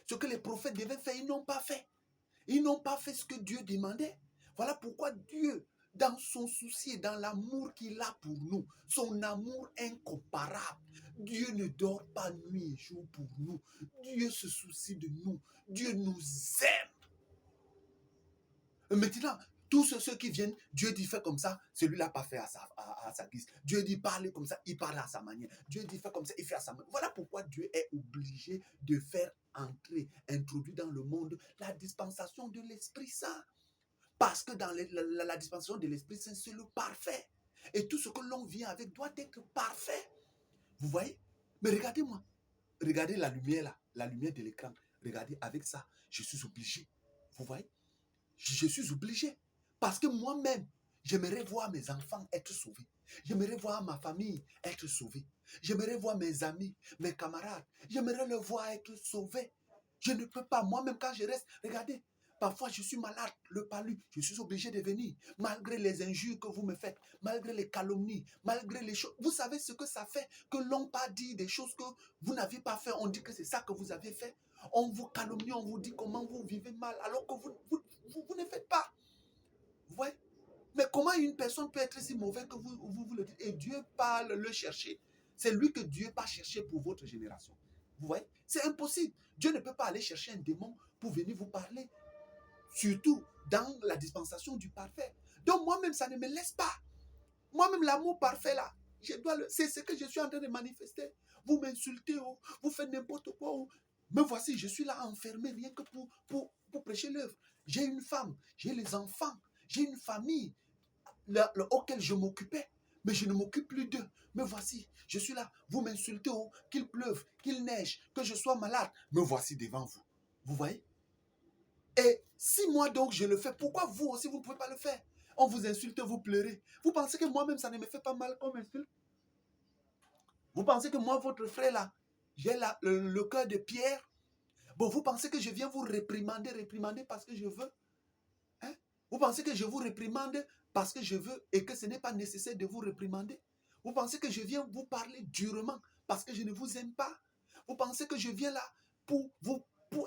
Ce que les prophètes devaient faire, ils n'ont pas fait. Ils n'ont pas fait ce que Dieu demandait. Voilà pourquoi Dieu, dans son souci et dans l'amour qu'il a pour nous, son amour incomparable, Dieu ne dort pas nuit et jour pour nous. Dieu se soucie de nous. Dieu nous aime. Maintenant, tous ceux qui viennent, Dieu dit fais comme ça, celui-là pas fait à sa guise. Dieu dit parle comme ça, il parle à sa manière. Dieu dit fais comme ça, il fait à sa manière. Voilà pourquoi Dieu est obligé de faire entrer, introduire dans le monde la dispensation de l'Esprit Saint. Parce que dans la dispensation de l'Esprit Saint, c'est le parfait. Et tout ce que l'on vient avec doit être parfait. Vous voyez? Mais regardez-moi. Regardez la lumière là, la lumière de l'écran. Regardez, avec ça, je suis obligé. Vous voyez? Je suis obligé. Parce que moi-même, j'aimerais voir mes enfants être sauvés. J'aimerais voir ma famille être sauvée. J'aimerais voir mes amis, mes camarades. J'aimerais les voir être sauvés. Je ne peux pas. Moi-même, quand je reste, regardez, parfois je suis malade, le palu, je suis obligé de venir. Malgré les injures que vous me faites, malgré les calomnies, malgré les choses. Vous savez ce que ça fait que l'on pas dit des choses que vous n'aviez pas fait. On dit que c'est ça que vous avez fait. On vous calomnie, on vous dit comment vous vivez mal, alors que vous ne faites pas. Vous voyez? Mais comment une personne peut être si mauvaise que vous le dites? Et Dieu parle le chercher. C'est lui que Dieu va chercher pour votre génération. Vous voyez? C'est impossible. Dieu ne peut pas aller chercher un démon pour venir vous parler. Surtout dans la dispensation du parfait. Donc moi-même, ça ne me laisse pas. Moi-même, l'amour parfait là, c'est ce que je suis en train de manifester. Vous m'insultez, oh, vous faites n'importe quoi. Oh. Me voici, je suis là enfermé rien que pour prêcher l'œuvre. J'ai une femme, j'ai les enfants, j'ai une famille auquel je m'occupais. Mais je ne m'occupe plus d'eux. Me voici, je suis là. Vous m'insultez, oh, qu'il pleuve, qu'il neige, que je sois malade. Me voici devant vous. Vous voyez? Et si moi donc je le fais, pourquoi vous aussi vous ne pouvez pas le faire? On vous insulte, vous pleurez. Vous pensez que moi-même ça ne me fait pas mal qu'on m'insulte? Vous pensez que moi, votre frère là, j'ai le cœur de pierre? Bon, vous pensez que je viens vous réprimander parce que je veux? Hein? Vous pensez que je vous réprimande parce que je veux et que ce n'est pas nécessaire de vous réprimander? Vous pensez que je viens vous parler durement parce que je ne vous aime pas? Vous pensez que je viens là pour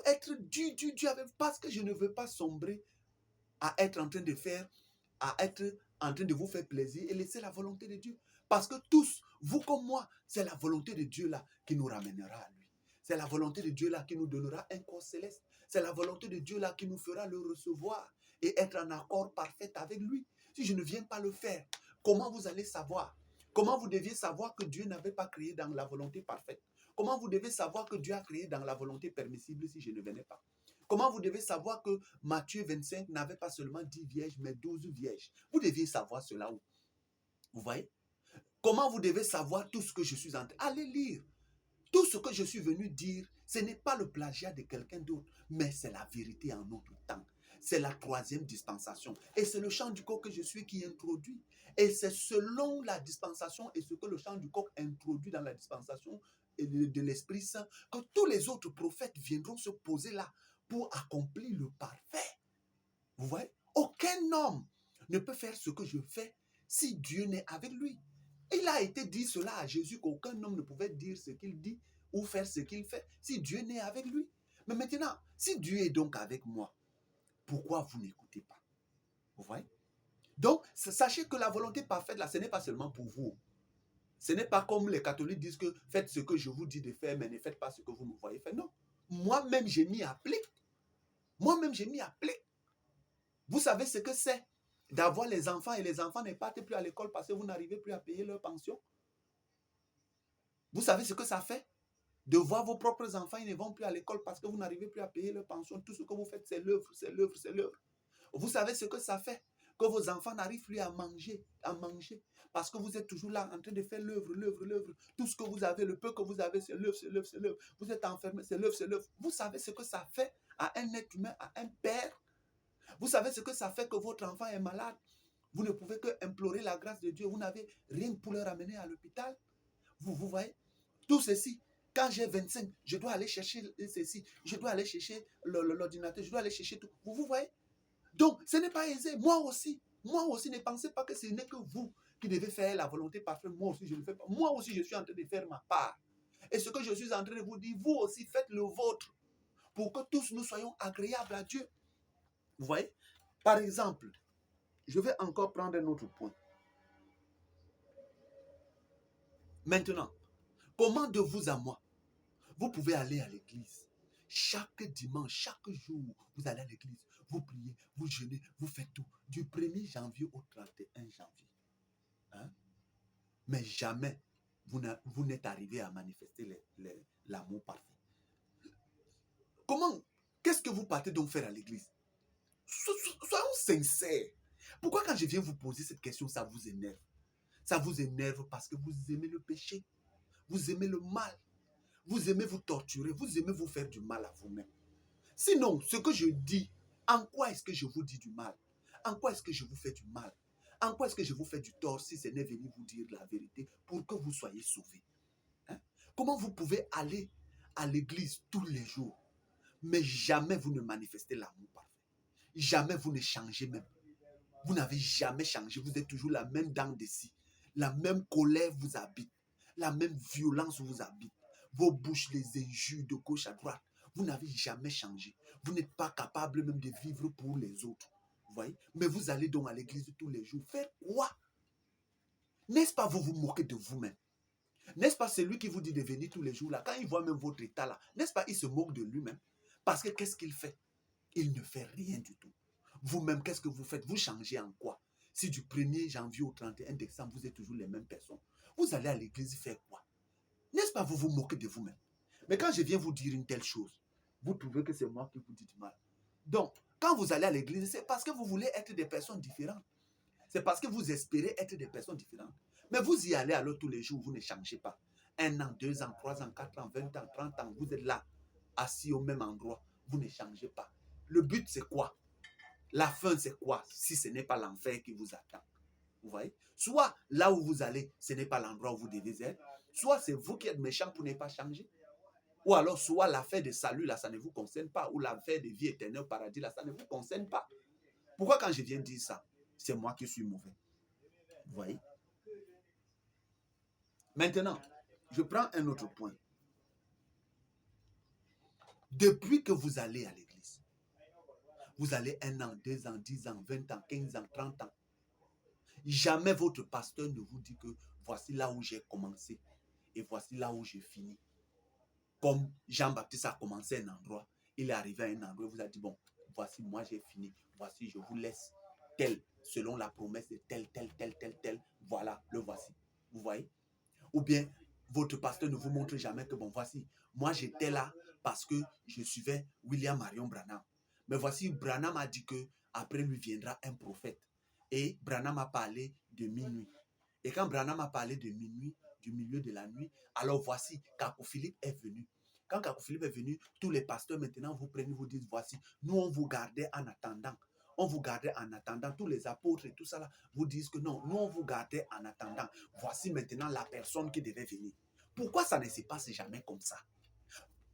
être dur avec vous parce que je ne veux pas sombrer à être en train de faire, à être en train de vous faire plaisir et laisser la volonté de Dieu. Parce que tous, vous comme moi, c'est la volonté de Dieu là qui nous ramènera à lui. C'est la volonté de Dieu là qui nous donnera un corps céleste. C'est la volonté de Dieu là qui nous fera le recevoir et être en accord parfait avec lui. Si je ne viens pas le faire, comment vous allez savoir? Comment vous deviez savoir que Dieu n'avait pas créé dans la volonté parfaite? Comment vous devez savoir que Dieu a créé dans la volonté permissible si je ne venais pas? Comment vous devez savoir que Matthieu 25 n'avait pas seulement 10 vierges, mais 12 vierges? Vous deviez savoir cela où? Vous voyez? Comment vous devez savoir tout ce que je suis en train? Allez lire. Tout ce que je suis venu dire, ce n'est pas le plagiat de quelqu'un d'autre, mais c'est la vérité en notre temps. C'est la troisième dispensation. Et c'est le chant du coq que je suis qui introduit. Et c'est selon la dispensation et ce que le chant du coq introduit dans la dispensation de l'Esprit Saint que tous les autres prophètes viendront se poser là pour accomplir le parfait. Vous voyez? Aucun homme ne peut faire ce que je fais si Dieu n'est avec lui. Il a été dit cela à Jésus qu'aucun homme ne pouvait dire ce qu'il dit ou faire ce qu'il fait si Dieu n'est avec lui. Mais maintenant, si Dieu est donc avec moi, pourquoi vous n'écoutez pas? Vous voyez? Donc, sachez que la volonté parfaite, là, ce n'est pas seulement pour vous. Ce n'est pas comme les catholiques disent que faites ce que je vous dis de faire, mais ne faites pas ce que vous me voyez faire. Non. Moi-même, j'ai mis à applique. Moi-même, j'ai mis à applique. Vous savez ce que c'est d'avoir les enfants et les enfants ne partent plus à l'école parce que vous n'arrivez plus à payer leur pension? Vous savez ce que ça fait? De voir vos propres enfants, ils ne vont plus à l'école parce que vous n'arrivez plus à payer leur pension. Tout ce que vous faites, c'est l'œuvre, c'est l'œuvre, c'est l'œuvre. Vous savez ce que ça fait? Que vos enfants n'arrivent plus à manger, parce que vous êtes toujours là en train de faire l'œuvre, l'œuvre, l'œuvre. Tout ce que vous avez, le peu que vous avez, c'est l'œuvre, c'est l'œuvre, c'est l'œuvre. Vous êtes enfermé, c'est l'œuvre, c'est l'œuvre. Vous savez ce que ça fait à un être humain, à un père? Vous savez ce que ça fait que votre enfant est malade? Vous ne pouvez que implorer la grâce de Dieu. Vous n'avez rien pour le ramener à l'hôpital. Vous voyez? Tout ceci, quand j'ai 25, je dois aller chercher ceci, je dois aller chercher l'ordinateur, je dois aller chercher tout. Vous voyez? Donc, ce n'est pas aisé. Moi aussi, ne pensez pas que ce n'est que vous qui devez faire la volonté parfaite. Moi aussi, je ne le fais pas. Moi aussi, je suis en train de faire ma part. Et ce que je suis en train de vous dire, vous aussi, faites le vôtre pour que tous nous soyons agréables à Dieu. Vous voyez? Par exemple, je vais encore prendre un autre point. Maintenant, comment de vous à moi, vous pouvez aller à l'église chaque dimanche, chaque jour, vous allez à l'église, vous priez, vous jeûnez, vous faites tout, du 1er janvier au 31 janvier. Hein? Mais jamais vous n'êtes arrivé à manifester l'amour parfait. Comment? Qu'est-ce que vous partez donc faire à l'église? Soyons sincères. Pourquoi quand je viens vous poser cette question, ça vous énerve? Ça vous énerve parce que vous aimez le péché. Vous aimez le mal. Vous aimez vous torturer. Vous aimez vous faire du mal à vous-même. Sinon, ce que je dis, en quoi est-ce que je vous dis du mal? En quoi est-ce que je vous fais du mal? En quoi est-ce que je vous fais du tort si ce n'est venu vous dire la vérité pour que vous soyez sauvés? Hein? Comment vous pouvez aller à l'église tous les jours, mais jamais vous ne manifestez l'amour parfait? Jamais vous ne changez même. Vous n'avez jamais changé. Vous êtes toujours la même dent de scie. La même colère vous habite. La même violence vous habite. Vos bouches, les injures de gauche à droite. Vous n'avez jamais changé. Vous n'êtes pas capable même de vivre pour les autres. Vous voyez? Mais vous allez donc à l'église tous les jours. Faire quoi? N'est-ce pas vous vous moquez de vous-même? N'est-ce pas celui qui vous dit de venir tous les jours là, quand il voit même votre état là, n'est-ce pas il se moque de lui-même? Parce que qu'est-ce qu'il fait? Il ne fait rien du tout. Vous-même, qu'est-ce que vous faites? Vous changez en quoi? Si du 1er janvier au 31 décembre, vous êtes toujours les mêmes personnes, vous allez à l'église faire quoi? N'est-ce pas vous vous moquez de vous-même? Mais quand je viens vous dire une telle chose, vous trouvez que c'est moi qui vous dis du mal. Donc, quand vous allez à l'église, c'est parce que vous voulez être des personnes différentes. C'est parce que vous espérez être des personnes différentes. Mais vous y allez alors tous les jours, vous ne changez pas. 1 an, 2 ans, 3 ans, 4 ans, 20 ans, 30 ans, vous êtes là, assis au même endroit. Vous ne changez pas. Le but, c'est quoi? La fin, c'est quoi? Si ce n'est pas l'enfer qui vous attend. Vous voyez? Soit là où vous allez, ce n'est pas l'endroit où vous devez être. Soit c'est vous qui êtes méchant pour ne pas changer. Ou alors, soit l'affaire de salut, là, ça ne vous concerne pas. Ou l'affaire de vie éternelle au paradis, là, ça ne vous concerne pas. Pourquoi quand je viens dire ça, c'est moi qui suis mauvais? Vous voyez? Maintenant, je prends un autre point. Depuis que vous allez à l'église, vous allez 1 an, 2 ans, 10 ans, 20 ans, 15 ans, 30 ans. Jamais votre pasteur ne vous dit que voici là où j'ai commencé et voici là où j'ai fini. Comme Jean-Baptiste a commencé un endroit, il est arrivé à un endroit, il vous a dit, bon, voici moi j'ai fini, voici je vous laisse tel, selon la promesse de tel, tel, tel, tel, tel, voilà, le voici. Vous voyez? Ou bien, votre pasteur ne vous montre jamais que, bon, voici, moi j'étais là parce que je suivais William Marion Branham. Mais voici, Branham a dit que après lui viendra un prophète. Et Branham a parlé de minuit. Et quand Branham a parlé de minuit, du milieu de la nuit, alors voici, Capo Philippe est venu. Quand Capo Philippe est venu, tous les pasteurs maintenant vous prennent, vous disent, voici, nous on vous gardait en attendant. On vous gardait en attendant. Tous les apôtres et tout ça là, vous disent que non, nous on vous gardait en attendant. Voici maintenant la personne qui devait venir. Pourquoi ça ne se passe jamais comme ça?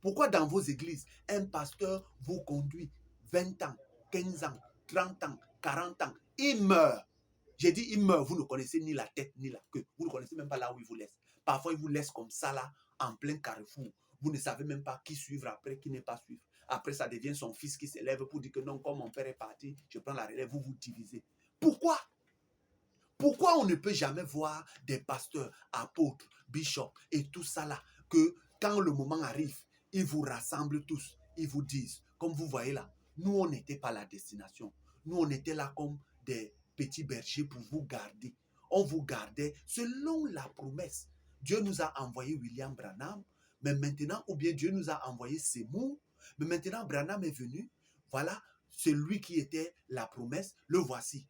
Pourquoi dans vos églises, un pasteur vous conduit 20 ans, 15 ans, 30 ans, 40 ans, il meurt. J'ai dit il meurt, vous ne connaissez ni la tête ni la queue. Vous ne connaissez même pas là où il vous laisse. Parfois, il vous laisse comme ça là, en plein carrefour. Vous ne savez même pas qui suivre après, qui n'est pas suivre. Après, ça devient son fils qui s'élève pour dire que non, comme mon père est parti, je prends la relève, vous vous divisez. Pourquoi? Pourquoi on ne peut jamais voir des pasteurs, apôtres, bishops et tout ça là, que quand le moment arrive, ils vous rassemblent tous, ils vous disent, comme vous voyez là, nous on n'était pas la destination. Nous on était là comme des petits bergers pour vous garder. On vous gardait selon la promesse. Dieu nous a envoyé William Branham, mais maintenant, ou bien Dieu nous a envoyé Seymour, mais maintenant Branham est venu. Voilà, celui qui était la promesse, le voici.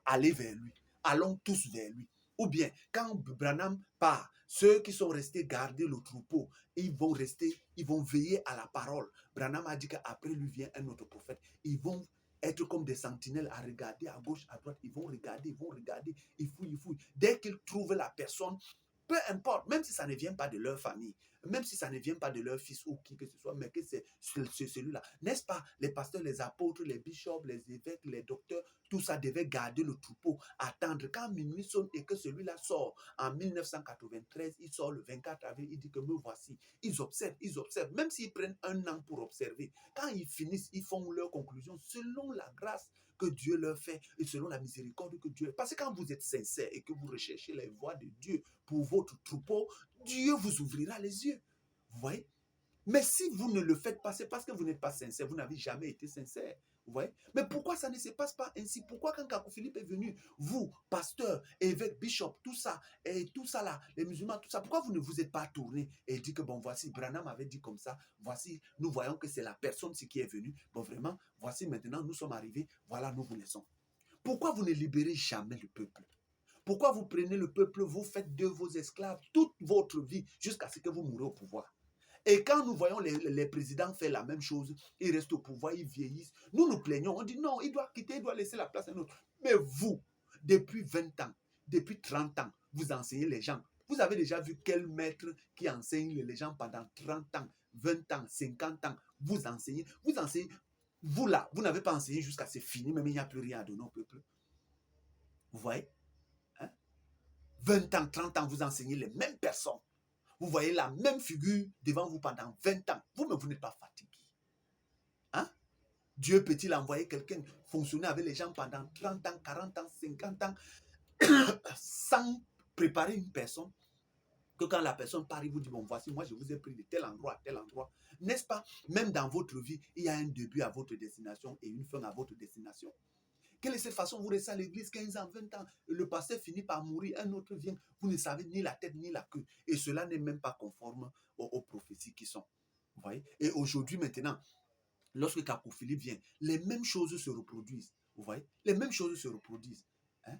Allez vers lui. Allons tous vers lui. Ou bien, quand Branham part, ceux qui sont restés garder le troupeau, ils vont rester, ils vont veiller à la parole. Branham a dit qu'après lui vient un autre prophète. Ils vont être comme des sentinelles à regarder à gauche, à droite. Ils vont regarder, ils fouillent. Dès qu'ils trouvent la personne, peu importe, même si ça ne vient pas de leur famille, même si ça ne vient pas de leur fils ou qui que ce soit, mais que c'est celui-là. N'est-ce pas? Les pasteurs, les apôtres, les bishops, les évêques, les docteurs, tout ça devait garder le troupeau, attendre quand minuit sonne et que celui-là sort. En 1993, il sort le 24 avril, il dit que me voici. Ils observent. Même s'ils prennent 1 an pour observer, quand ils finissent, ils font leur conclusion selon la grâce que Dieu leur fait et selon la miséricorde que Dieu. Parce que quand vous êtes sincère et que vous recherchez les voies de Dieu pour votre troupeau, Dieu vous ouvrira les yeux. Vous voyez? Mais si vous ne le faites pas, c'est parce que vous n'êtes pas sincère. Vous n'avez jamais été sincère. Vous voyez? Mais pourquoi ça ne se passe pas ainsi? Pourquoi quand Capo Philippe est venu, vous, pasteur, évêque, bishop, tout ça, et tout ça là, les musulmans, tout ça, pourquoi vous ne vous êtes pas tourné et dit que bon, voici, Branham avait dit comme ça, voici, nous voyons que c'est la personne qui est venue. Bon, vraiment, voici maintenant, nous sommes arrivés, voilà, nous vous laissons. Pourquoi vous ne libérez jamais le peuple? Pourquoi vous prenez le peuple, vous faites de vos esclaves toute votre vie jusqu'à ce que vous mourrez au pouvoir? Et quand nous voyons les présidents faire la même chose, ils restent au pouvoir, ils vieillissent. Nous nous plaignons, on dit non, il doit quitter, il doit laisser la place à un autre. Mais vous, depuis 20 ans, depuis 30 ans, vous enseignez les gens. Vous avez déjà vu quel maître qui enseigne les gens pendant 30 ans, 20 ans, 50 ans. Vous enseignez. Vous là, vous n'avez pas enseigné jusqu'à c'est fini, même il n'y a plus rien à donner au peuple. Vous voyez? 20 ans, 30 ans, vous enseignez les mêmes personnes. Vous voyez la même figure devant vous pendant 20 ans. Vous-même, vous n'êtes pas fatigué. Hein? Dieu peut-il envoyer quelqu'un fonctionner avec les gens pendant 30 ans, 40 ans, 50 ans, sans préparer une personne, que quand la personne part, il vous dit, bon, voici, moi, je vous ai pris de tel endroit à tel endroit. N'est-ce pas? Même dans votre vie, il y a un début à votre destination et une fin à votre destination. Quelle est cette façon? Vous restez à l'église 15 ans, 20 ans, le pasteur finit par mourir, un autre vient, vous ne savez ni la tête ni la queue. Et cela n'est même pas conforme aux prophéties qui sont. Vous voyez? Et aujourd'hui, maintenant, lorsque Capo Philippe vient, les mêmes choses se reproduisent. Vous voyez? Les mêmes choses se reproduisent. Hein?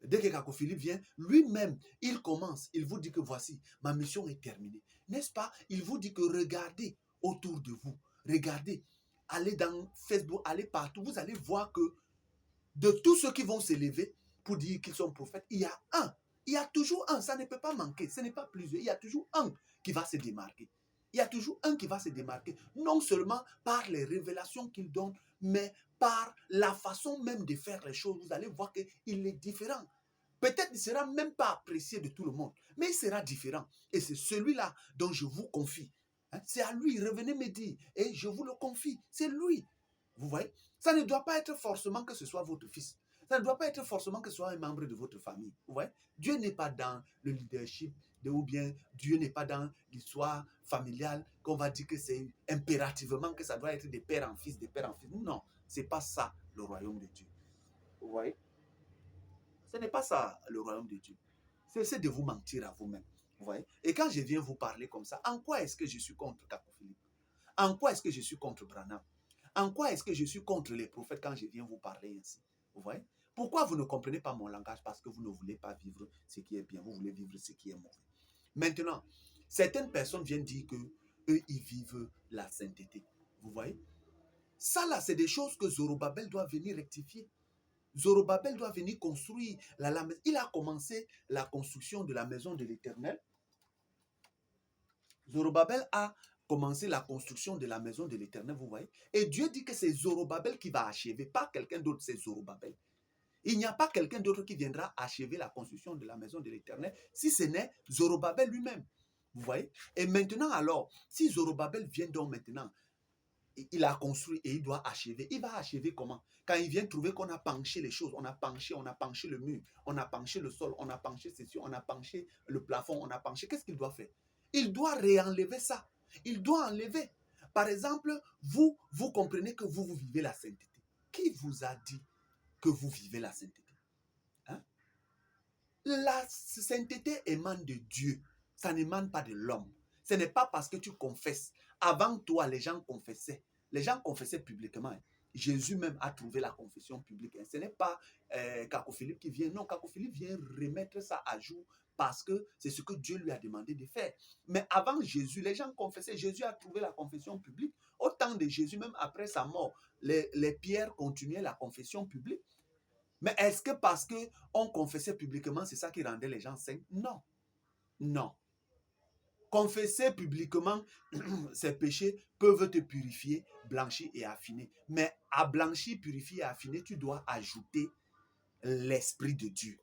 Dès que Capo Philippe vient, lui-même, il commence, il vous dit que voici, ma mission est terminée. N'est-ce pas? Il vous dit que regardez autour de vous, regardez, allez dans Facebook, allez partout, vous allez voir que de tous ceux qui vont s'élever pour dire qu'ils sont prophètes, il y a un. Il y a toujours un, ça ne peut pas manquer, ce n'est pas plusieurs, il y a toujours un qui va se démarquer. Il y a toujours un qui va se démarquer, non seulement par les révélations qu'il donne, mais par la façon même de faire les choses. Vous allez voir qu'il est différent. Peut-être qu'il ne sera même pas apprécié de tout le monde, mais il sera différent. Et c'est celui-là dont je vous confie. Hein? C'est à lui, revenez me dire, et je vous le confie, c'est lui. Vous voyez? Ça ne doit pas être forcément que ce soit votre fils. Ça ne doit pas être forcément que ce soit un membre de votre famille. Vous voyez? Dieu n'est pas dans le leadership, ou bien Dieu n'est pas dans l'histoire familiale qu'on va dire que c'est impérativement que ça doit être de père en fils, de père en fils. Non, ce n'est pas ça le royaume de Dieu. Vous voyez? Ce n'est pas ça le royaume de Dieu. C'est de vous mentir à vous-même. Vous voyez? Et quand je viens vous parler comme ça, en quoi est-ce que je suis contre Capo Philippe? En quoi est-ce que je suis contre Branham? En quoi est-ce que je suis contre les prophètes quand je viens vous parler ainsi? Vous voyez? Pourquoi vous ne comprenez pas mon langage? Parce que vous ne voulez pas vivre ce qui est bien, vous voulez vivre ce qui est mauvais. Maintenant, certaines personnes viennent dire que eux, ils vivent la sainteté. Vous voyez? Ça là, c'est des choses que Zorobabel doit venir rectifier. Zorobabel doit venir construire la maison. Il a commencé la construction de la maison de l'Éternel. Zorobabel a commencé la construction de la maison de l'Éternel, vous voyez. Et Dieu dit que c'est Zorobabel qui va achever, pas quelqu'un d'autre, c'est Zorobabel. Il n'y a pas quelqu'un d'autre qui viendra achever la construction de la maison de l'Éternel, si ce n'est Zorobabel lui-même. Vous voyez? Et maintenant alors, si Zorobabel vient donc maintenant, il a construit et il doit achever. Il va achever comment? Quand il vient trouver qu'on a penché les choses, on a penché le mur, on a penché le sol, on a penché ceci, on a penché le plafond, on a penché. Qu'est-ce qu'il doit faire? Il doit réenlever ça. Il doit enlever. Par exemple, vous comprenez que vous vivez la sainteté. Qui vous a dit que vous vivez la sainteté? Hein? La sainteté émane de Dieu. Ça n'émane pas de l'homme. Ce n'est pas parce que tu confesses. Avant toi, les gens confessaient. Les gens confessaient publiquement. Jésus même a trouvé la confession publique. Ce n'est pas Capo Philippe qui vient. Non, Capo Philippe vient remettre ça à jour parce que c'est ce que Dieu lui a demandé de faire. Mais avant Jésus, les gens confessaient. Jésus a trouvé la confession publique. Au temps de Jésus, même après sa mort, les pierres continuaient la confession publique. Mais est-ce que parce qu'on confessait publiquement, c'est ça qui rendait les gens saints? Non. Non. Confesser publiquement ses péchés peuvent te purifier, blanchir et affiner. Mais à blanchir, purifier et affiner, tu dois ajouter l'Esprit de Dieu.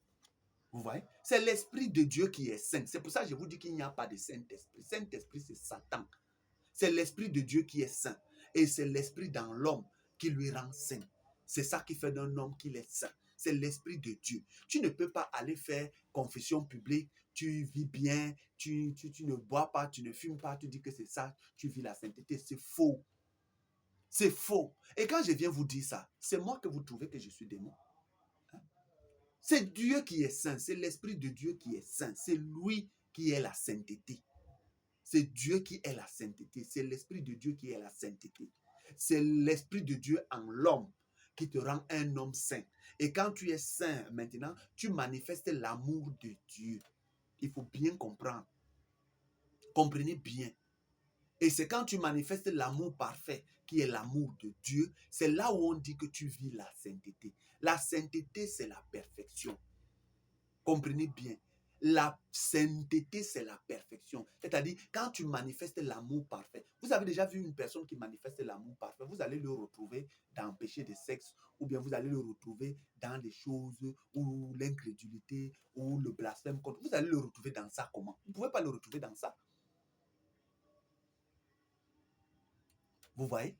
Vous voyez? C'est l'Esprit de Dieu qui est saint. C'est pour ça que je vous dis qu'il n'y a pas de Saint-Esprit. Saint-Esprit, c'est Satan. C'est l'Esprit de Dieu qui est saint. Et c'est l'Esprit dans l'homme qui lui rend saint. C'est ça qui fait d'un homme qu'il est saint. C'est l'Esprit de Dieu. Tu ne peux pas aller faire confession publique, tu vis bien, tu ne bois pas, tu ne fumes pas, tu dis que c'est ça, tu vis la sainteté. C'est faux. C'est faux. Et quand je viens vous dire ça, c'est moi que vous trouvez que je suis démon. Hein? C'est Dieu qui est saint, c'est l'Esprit de Dieu qui est saint. C'est lui qui est la sainteté. C'est Dieu qui est la sainteté. C'est l'Esprit de Dieu qui est la sainteté. C'est l'Esprit de Dieu en l'homme qui te rend un homme saint. Et quand tu es saint maintenant, tu manifestes l'amour de Dieu. Il faut bien comprendre. Comprenez bien. Et c'est quand tu manifestes l'amour parfait, qui est l'amour de Dieu, c'est là où on dit que tu vis la sainteté. La sainteté, c'est la perfection. Comprenez bien. La sainteté, c'est la perfection. C'est-à-dire, quand tu manifestes l'amour parfait, vous avez déjà vu une personne qui manifeste l'amour parfait, vous allez le retrouver dans le péché de sexe, ou bien vous allez le retrouver dans les choses où l'incrédulité, ou le blasphème contre. Vous allez le retrouver dans ça comment? Vous ne pouvez pas le retrouver dans ça. Vous voyez?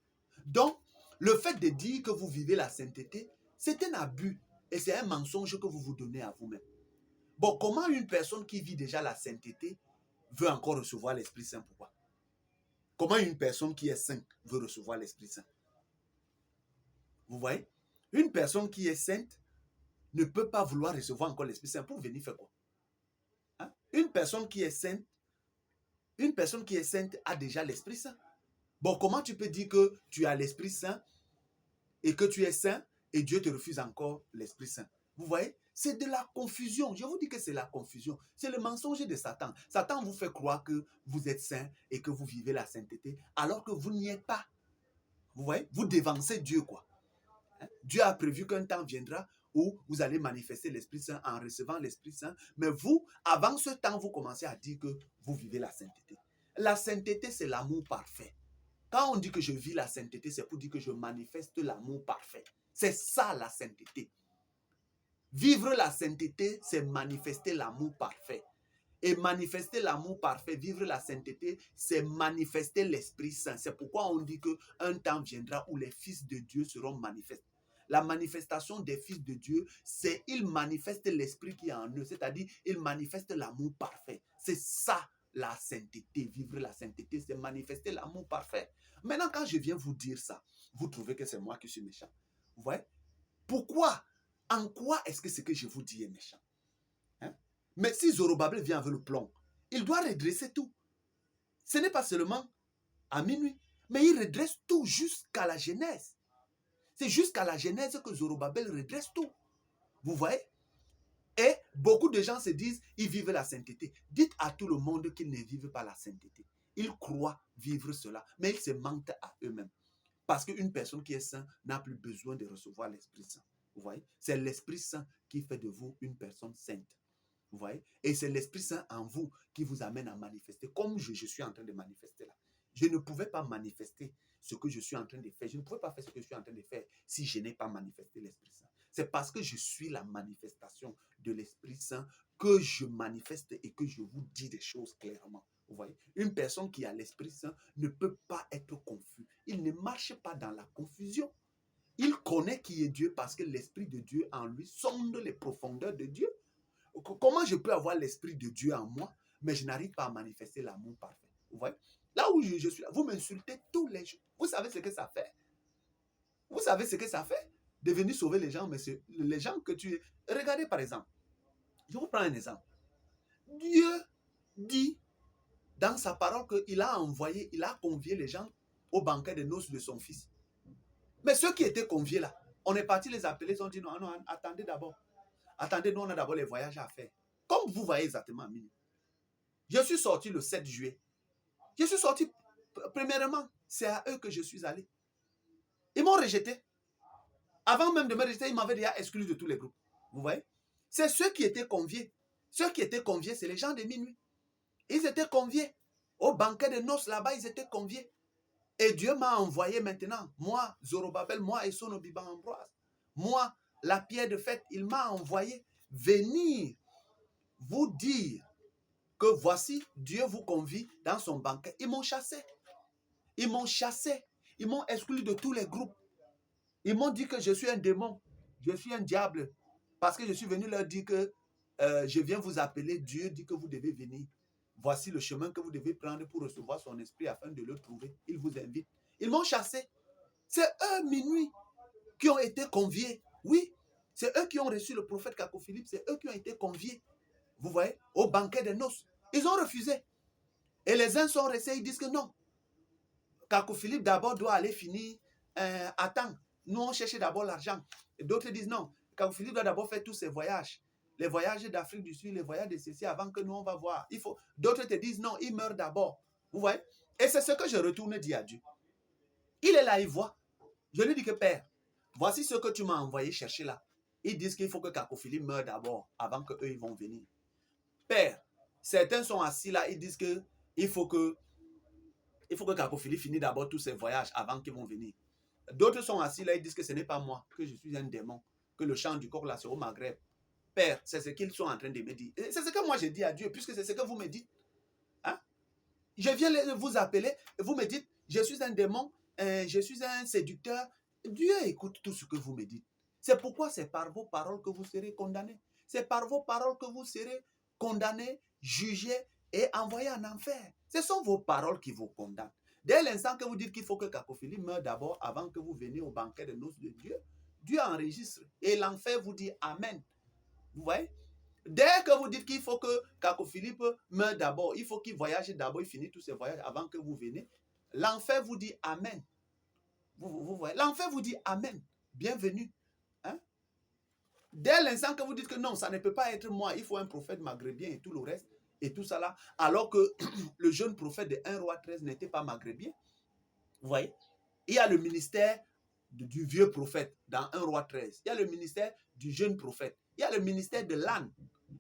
Donc, Le fait de dire que vous vivez la sainteté, c'est un abus et c'est un mensonge que vous vous donnez à vous-même. Bon, comment une personne qui vit déjà la sainteté veut encore recevoir l'Esprit Saint? Pourquoi? Comment une personne qui est sainte veut recevoir l'Esprit Saint? Vous voyez? Une personne qui est sainte ne peut pas vouloir recevoir encore l'Esprit Saint pour venir faire quoi? Hein? Une personne qui est sainte a déjà l'Esprit Saint. Bon, comment tu peux dire que tu as l'Esprit Saint et que tu es saint et Dieu te refuse encore l'Esprit Saint? Vous voyez? C'est de la confusion. Je vous dis que c'est la confusion. C'est le mensonge de Satan. Satan vous fait croire que vous êtes saint et que vous vivez la sainteté alors que vous n'y êtes pas. Vous voyez? Vous dévancez Dieu, quoi. Hein? Dieu a prévu qu'un temps viendra où vous allez manifester l'Esprit Saint en recevant l'Esprit Saint. Mais vous, avant ce temps, vous commencez à dire que vous vivez la sainteté. La sainteté, c'est l'amour parfait. Quand on dit que je vis la sainteté, c'est pour dire que je manifeste l'amour parfait. C'est ça la sainteté. Vivre la sainteté, c'est manifester l'amour parfait. Et manifester l'amour parfait, vivre la sainteté, c'est manifester l'Esprit Saint. C'est pourquoi on dit qu'un temps viendra où les fils de Dieu seront manifestés. La manifestation des fils de Dieu, c'est ils manifestent l'Esprit qui est en eux, c'est-à-dire ils manifestent l'amour parfait. C'est ça la sainteté. Vivre la sainteté, c'est manifester l'amour parfait. Maintenant, quand je viens vous dire ça, vous trouvez que c'est moi qui suis méchant. Vous voyez? Pourquoi? En quoi est-ce que ce que je vous dis est méchant? Hein? Mais si Zorobabel vient avec le plomb, il doit redresser tout. Ce n'est pas seulement à minuit, mais il redresse tout jusqu'à la Genèse. C'est jusqu'à la Genèse que Zorobabel redresse tout. Vous voyez? Et beaucoup de gens se disent, ils vivent la sainteté. Dites à tout le monde qu'ils ne vivent pas la sainteté. Ils croient vivre cela, mais ils se mentent à eux-mêmes. Parce qu'une personne qui est sainte n'a plus besoin de recevoir l'Esprit Saint. Vous voyez? C'est l'Esprit Saint qui fait de vous une personne sainte. Vous voyez? Et c'est l'Esprit Saint en vous qui vous amène à manifester, comme je suis en train de manifester là. Je ne pouvais pas manifester ce que je suis en train de faire. Je ne pouvais pas faire ce que je suis en train de faire si je n'ai pas manifesté l'Esprit Saint. C'est parce que je suis la manifestation de l'Esprit Saint que je manifeste et que je vous dis des choses clairement. Vous voyez? Une personne qui a l'Esprit Saint ne peut pas être confus. Il ne marche pas dans la confusion. Il connaît qui est Dieu parce que l'Esprit de Dieu en lui sonde les profondeurs de Dieu. Comment je peux avoir l'Esprit de Dieu en moi, mais je n'arrive pas à manifester l'amour parfait? Vous voyez? Là où je suis, vous m'insultez tous les jours. Vous savez ce que ça fait? Vous savez ce que ça fait? De venir sauver les gens, mais c'est les gens que tu es. Regardez par exemple. Je vous prends un exemple. Dieu dit dans sa parole qu'il a envoyé, il a convié les gens au banquet de noces de son fils. Mais ceux qui étaient conviés là, on est parti les appeler, ils ont dit non, non, attendez d'abord. Attendez, nous on a d'abord les voyages à faire. Comme vous voyez exactement à minuit. Je suis sorti le 7 juillet. Je suis sorti, premièrement, c'est à eux que je suis allé. Ils m'ont rejeté. Avant même de me rejeter, ils m'avaient déjà exclu de tous les groupes. Vous voyez? C'est ceux qui étaient conviés. Ceux qui étaient conviés, c'est les gens de minuit. Ils étaient conviés. Au banquet de noces, là-bas, ils étaient conviés. Et Dieu m'a envoyé maintenant, moi, Zorobabel, moi et Sonobiba Ambroise, moi, la pierre de fête, il m'a envoyé venir vous dire que voici, Dieu vous convie dans son banquet. Ils m'ont chassé. Ils m'ont chassé. Ils m'ont exclu de tous les groupes. Ils m'ont dit que je suis un démon. Je suis un diable. Parce que je suis venu leur dire que je viens vous appeler. Dieu dit que vous devez venir. Voici le chemin que vous devez prendre pour recevoir son esprit afin de le trouver. Il vous invite. Ils m'ont chassé. C'est eux, minuit, qui ont été conviés. Oui, c'est eux qui ont reçu le prophète Kako Philippe. C'est eux qui ont été conviés. Vous voyez, au banquet des noces. Ils ont refusé. Et les uns sont restés, ils disent que non. Kako Philippe d'abord doit aller finir. Attends, nous on cherche d'abord l'argent. D'autres disent non. Kako Philippe doit d'abord faire tous ses voyages. Les voyages d'Afrique du Sud, les voyages de ceci avant que nous on va voir. D'autres te disent non, il meurt d'abord. Vous voyez? Et c'est ce que je retourne dire à Dieu. Il est là, il voit. Je lui dis que Père, voici ce que tu m'as envoyé chercher là. Ils disent qu'il faut que Kako Philippe meure d'abord avant qu'eux ils vont venir. Père, certains sont assis là, ils disent que il faut que Kako Philippe finisse d'abord tous ses voyages avant qu'ils vont venir. D'autres sont assis là, ils disent que ce n'est pas moi, que je suis un démon, que le chant du corps là c'est au Maghreb. Père, c'est ce qu'ils sont en train de me dire. C'est ce que moi je dis à Dieu, puisque c'est ce que vous me dites. Hein? Je viens vous appeler et vous me dites, je suis un démon, je suis un séducteur, Dieu écoute tout ce que vous me dites. C'est pourquoi c'est par vos paroles que vous serez condamnés. C'est par vos paroles que vous serez condamnés, jugés et envoyés en enfer. Ce sont vos paroles qui vous condamnent. Dès l'instant que vous dites qu'il faut que Cacophilie meure d'abord avant que vous veniez au banquet de noces de Dieu, Dieu enregistre et l'enfer vous dit Amen. Vous voyez? Dès que vous dites qu'il faut que Cacophilie meure d'abord, il faut qu'il voyage d'abord, il finit tous ses voyages avant que vous venez, l'enfer vous dit Amen. Vous voyez? L'enfer vous dit Amen. Bienvenue. Hein? Dès l'instant que vous dites que non, ça ne peut pas être moi, il faut un prophète maghrébien et tout le reste, et tout ça là, alors que le jeune prophète de 1 roi 13 n'était pas maghrébien. Vous voyez? Il y a le ministère du vieux prophète dans 1 roi 13. Il y a le ministère du jeune prophète. Il y a le ministère de l'âne.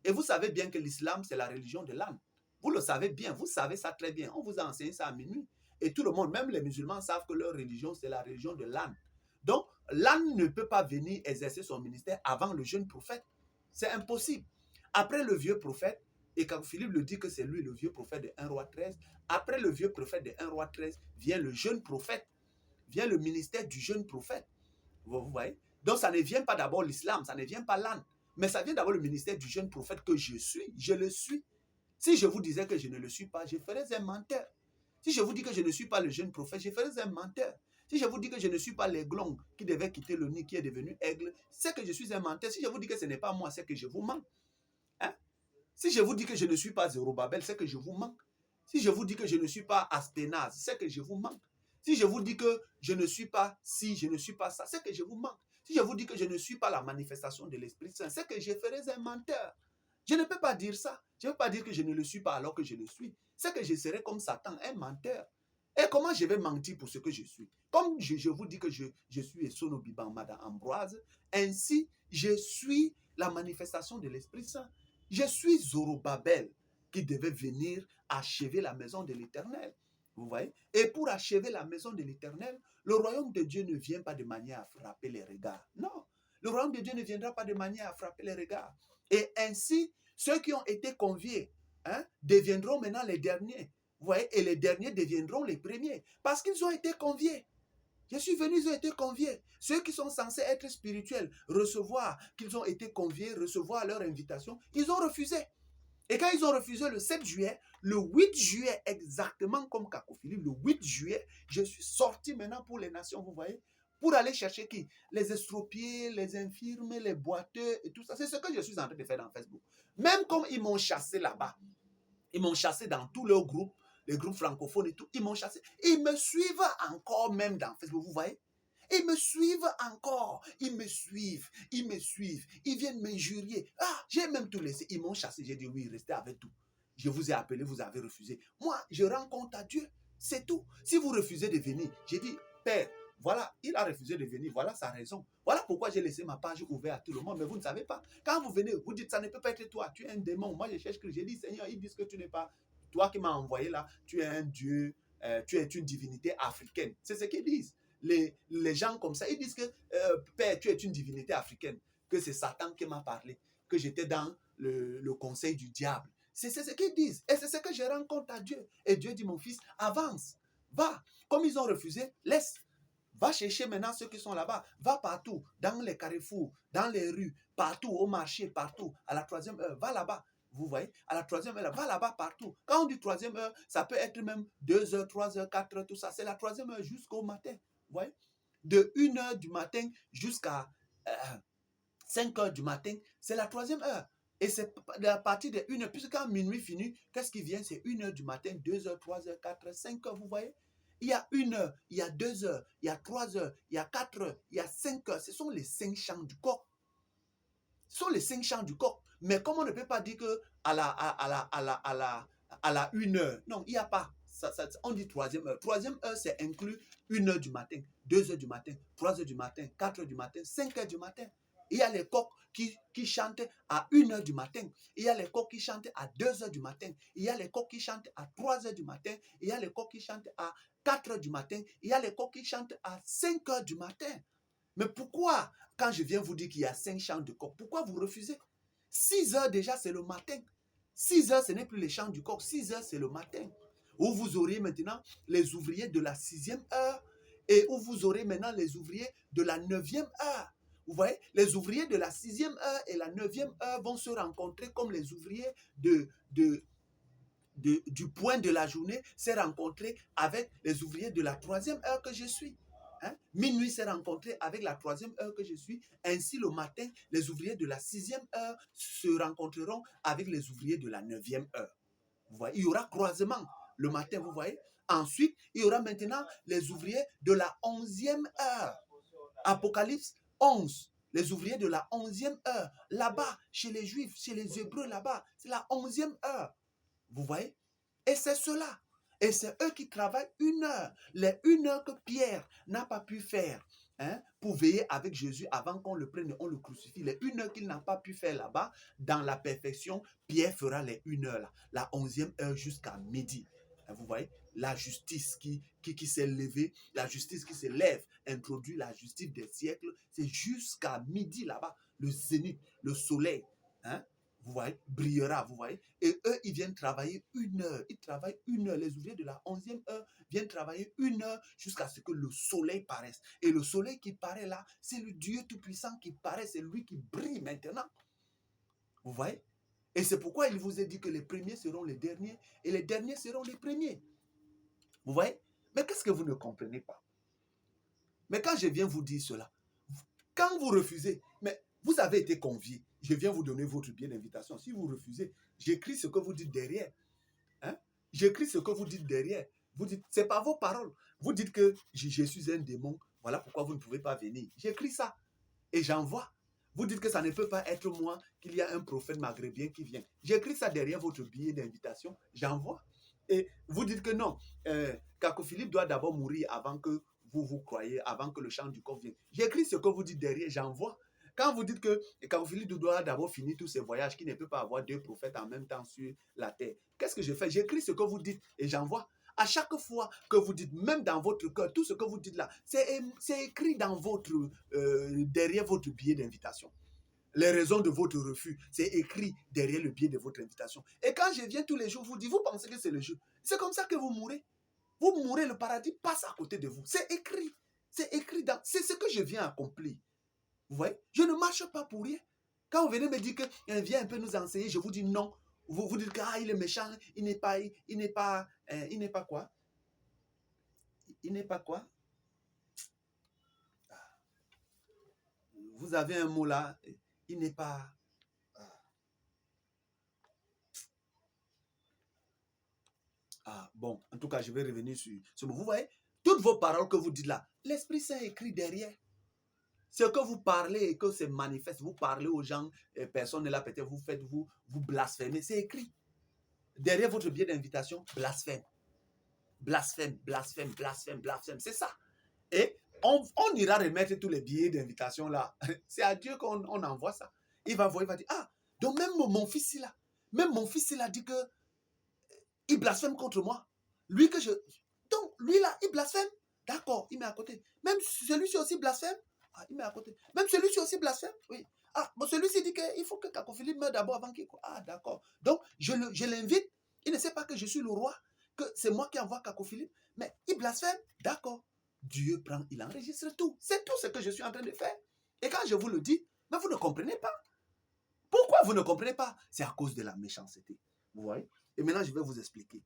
Et vous savez bien que l'islam, c'est la religion de l'âne. Vous le savez bien, vous savez ça très bien. On vous a enseigné ça à minuit. Et tout le monde, même les musulmans, savent que leur religion, c'est la religion de l'âne. Donc, l'âne ne peut pas venir exercer son ministère avant le jeune prophète. C'est impossible. Après le vieux prophète, et quand Philippe le dit que c'est lui le vieux prophète de 1 roi 13, après le vieux prophète de 1 roi 13, vient le jeune prophète, vient le ministère du jeune prophète. Vous voyez? Donc, ça ne vient pas d'abord l'islam, ça ne vient pas l'âne, mais ça vient d'abord le ministère du jeune prophète que je suis, je le suis. Si je vous disais que je ne le suis pas, je ferais un menteur. Si je vous dis que je ne suis pas le jeune prophète, je ferais un menteur. Si je vous dis que je ne suis pas l'aiglon qui devait quitter le nid, qui est devenu aigle, c'est que je suis un menteur. Si je vous dis que ce n'est pas moi, c'est que je vous mens. Hein? Si je vous dis que je ne suis pas Zérubabel, c'est que je vous manque. Si je vous dis que je ne suis pas Aspenaz, c'est que je vous manque. Si je vous dis que je ne suis pas ci, je ne suis pas ça, c'est que je vous manque. Si je vous dis que je ne suis pas la manifestation de l'Esprit Saint, c'est que je ferais un menteur. Je ne peux pas dire ça. Je ne peux pas dire que je ne le suis pas alors que je le suis. C'est que je serai comme Satan, un menteur. Et comment je vais mentir pour ce que je suis? Comme je vous dis que je suis Esono Bibamada Ambroise, ainsi je suis la manifestation de l'Esprit Saint. Je suis Zorobabel qui devait venir achever la maison de l'Éternel. Vous voyez? Et pour achever la maison de l'Éternel, le royaume de Dieu ne vient pas de manière à frapper les regards. Non, le royaume de Dieu ne viendra pas de manière à frapper les regards. Et ainsi, ceux qui ont été conviés deviendront maintenant les derniers. Vous voyez? Et les derniers deviendront les premiers. Parce qu'ils ont été conviés. Je suis venu, ils ont été conviés. Ceux qui sont censés être spirituels, recevoir, qu'ils ont été conviés, recevoir leur invitation, ils ont refusé. Et quand ils ont refusé le 7 juillet, le 8 juillet, exactement comme Cacophilie, le 8 juillet, je suis sorti maintenant pour les nations, vous voyez, pour aller chercher qui? Les estropiés, les infirmes, les boiteux et tout ça. C'est ce que je suis en train de faire dans Facebook. Même comme ils m'ont chassé là-bas, ils m'ont chassé dans tous leurs groupes, les groupes francophones et tout, ils m'ont chassé. Ils me suivent encore même dans Facebook, vous voyez? Ils me suivent encore. Ils me suivent. Ils me suivent. Ils viennent m'injurier. Ah, j'ai même tout laissé. Ils m'ont chassé. J'ai dit oui, restez avec tout. Je vous ai appelé, vous avez refusé. Moi, je rends compte à Dieu. C'est tout. Si vous refusez de venir, j'ai dit, Père, voilà, il a refusé de venir. Voilà sa raison. Voilà pourquoi j'ai laissé ma page ouverte à tout le monde. Mais vous ne savez pas. Quand vous venez, vous dites, ça ne peut pas être toi. Tu es un démon. Moi, je cherche que j'ai dit, Seigneur, ils disent que tu n'es pas toi qui m'as envoyé là. Tu es un Dieu. Tu es une divinité africaine. C'est ce qu'ils disent. Les gens comme ça, ils disent que Père, tu es une divinité africaine, que c'est Satan qui m'a parlé, que j'étais dans le conseil du diable. C'est ce qu'ils disent. Et c'est ce que je rends compte à Dieu. Et Dieu dit, mon fils, avance, va. Comme ils ont refusé, laisse. Va chercher maintenant ceux qui sont là-bas. Va partout, dans les carrefours, dans les rues, partout, au marché, partout. À la 3e heure, va là-bas. Vous voyez, à la 3e heure, va là-bas partout. Quand on dit 3e heure, ça peut être même 2 heures, 3 heures, 4 heures, tout ça. C'est la 3e heure jusqu'au matin. Vous voyez? De 1 heure du matin jusqu'à 5 heures du matin, c'est la 3e heure. Et c'est à partir de 1 heure, puisque quand minuit finit, qu'est-ce qui vient? C'est 1 heure du matin, 2 heures, 3 heures, 4 heures, 5 heures, vous voyez? Il y a 1 heure, il y a 2 heures, il y a 3 heures, il y a 4 heures, il y a 5 heures. Ce sont les 5 chants du coq. Ce sont les 5 chants du coq. Mais comme on ne peut pas dire que à la 1 heure, non, il n'y a pas. On dit 3e heure. 3e heure, c'est inclus 1 heure du matin, 2 heures du matin, 3 heures du matin, 4 heures du matin, 5 heures du matin. Il y a les coqs qui chantent à 1 heure du matin. Il y a les coqs qui chantent à 2 heures du matin. Il y a les coqs qui chantent à 3 heures du matin. Il y a les coqs qui chantent à 4 heures du matin. Il y a les coqs qui chantent à 5 heures du matin. Mais pourquoi, quand je viens vous dire qu'il y a 5 chants de coq, pourquoi vous refusez? 6 heures déjà, c'est le matin. 6 heures, ce n'est plus les chants du coq. 6 heures, c'est le matin. Où vous auriez maintenant les ouvriers de la 6e heure et où vous aurez maintenant les ouvriers de la 9e heure. Vous voyez, les ouvriers de la 6e heure et la 9e heure vont se rencontrer comme les ouvriers du point de la journée s'est rencontré avec les ouvriers de la 3e heure que je suis. Hein? Minuit s'est rencontré avec la 3e heure que je suis. Ainsi, le matin, les ouvriers de la 6e heure se rencontreront avec les ouvriers de la 9e heure. Vous voyez, il y aura croisement le matin, vous voyez. Ensuite, il y aura maintenant les ouvriers de la 11e heure. Apocalypse 11. Les ouvriers de la 11e heure. Là-bas, chez les Juifs, chez les Hébreux, là-bas, c'est la 11e heure. Vous voyez? Et c'est cela. Et c'est eux qui travaillent 1 heure. Les 1 heure que Pierre n'a pas pu faire pour veiller avec Jésus avant qu'on le prenne et on le crucifie. Les 1 heure qu'il n'a pas pu faire là-bas, dans la perfection, Pierre fera les 1 heure là. La 11e heure jusqu'à midi. Vous voyez? La justice qui s'est levée, la justice qui se lève, introduit la justice des siècles. C'est jusqu'à midi là-bas. Le zénith, le soleil. Vous voyez, brillera, vous voyez. Et eux, ils viennent travailler 1 heure. Ils travaillent 1 heure. Les ouvriers de la 11e heure viennent travailler 1 heure jusqu'à ce que le soleil paraisse. Et le soleil qui paraît là, c'est le Dieu Tout-Puissant qui paraît. C'est lui qui brille maintenant. Vous voyez? Et c'est pourquoi il vous a dit que les premiers seront les derniers et les derniers seront les premiers. Vous voyez? Mais qu'est-ce que vous ne comprenez pas? Mais quand je viens vous dire cela, quand vous refusez, mais vous avez été convié, je viens vous donner votre billet d'invitation. Si vous refusez, j'écris ce que vous dites derrière. J'écris ce que vous dites derrière. Vous dites, ce n'est pas vos paroles. Vous dites que je suis un démon. Voilà pourquoi vous ne pouvez pas venir. J'écris ça et j'envoie. Vous dites que ça ne peut pas être moi, qu'il y a un prophète maghrébin qui vient. J'écris ça derrière votre billet d'invitation. J'envoie. Et vous dites que non, Kako Philippe doit d'abord mourir avant que vous croyez, avant que le chant du corps vienne. J'écris ce que vous dites derrière, j'envoie. Quand vous dites que Kako Philippe doit d'abord finir tous ses voyages, qu'il ne peut pas avoir 2 prophètes en même temps sur la terre, qu'est-ce que je fais? J'écris ce que vous dites et j'envoie. À chaque fois que vous dites, même dans votre cœur, tout ce que vous dites là, c'est écrit dans derrière votre billet d'invitation. Les raisons de votre refus, c'est écrit derrière le billet de votre invitation. Et quand je viens tous les jours, vous dites, vous pensez que c'est le jeu. C'est comme ça que vous mourrez. Vous mourrez, le paradis passe à côté de vous. C'est écrit. C'est écrit dans... C'est ce que je viens accomplir. Vous voyez? Je ne marche pas pour rien. Quand vous venez me dire qu'il vient un peu nous enseigner, je vous dis non. Vous dites qu'il est méchant, il n'est pas quoi? Il n'est pas quoi? Vous avez un mot là, il n'est pas... Bon, en tout cas, je vais revenir sur ce mot. Vous voyez, toutes vos paroles que vous dites là, l'Esprit Saint écrit derrière. Ce que vous parlez et que c'est manifeste, vous parlez aux gens, personne n'est là, peut-être vous blasphémez, c'est écrit. Derrière votre billet d'invitation, blasphème. Blasphème, blasphème, blasphème, blasphème, c'est ça. Et on ira remettre tous les billets d'invitation là. C'est à Dieu qu'on envoie ça. Il va voir, il va dire, donc même mon fils il a dit que il blasphème contre moi. Lui que je... Donc, lui là, il blasphème. D'accord, il met à côté. Même celui-ci aussi blasphème. Il met à côté. Même celui-ci aussi blasphème. Oui. Bon, celui-ci dit qu'il faut que Kako Philippe meure d'abord avant qu'il... d'accord. Donc, je l'invite. Il ne sait pas que je suis le roi, que c'est moi qui envoie Kako Philippe. Mais il blasphème. D'accord. Dieu prend, il enregistre tout. C'est tout ce que je suis en train de faire. Et quand je vous le dis, mais vous ne comprenez pas. Pourquoi vous ne comprenez pas? C'est à cause de la méchanceté. Vous voyez? Et maintenant, je vais vous expliquer.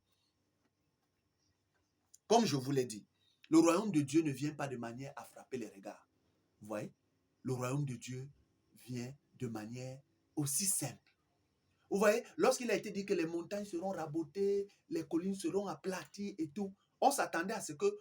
Comme je vous l'ai dit, le royaume de Dieu ne vient pas de manière à frapper les regards. Vous voyez? Le royaume de Dieu vient de manière aussi simple. Vous voyez? Lorsqu'il a été dit que les montagnes seront rabotées, les collines seront aplaties et tout, on s'attendait à ce que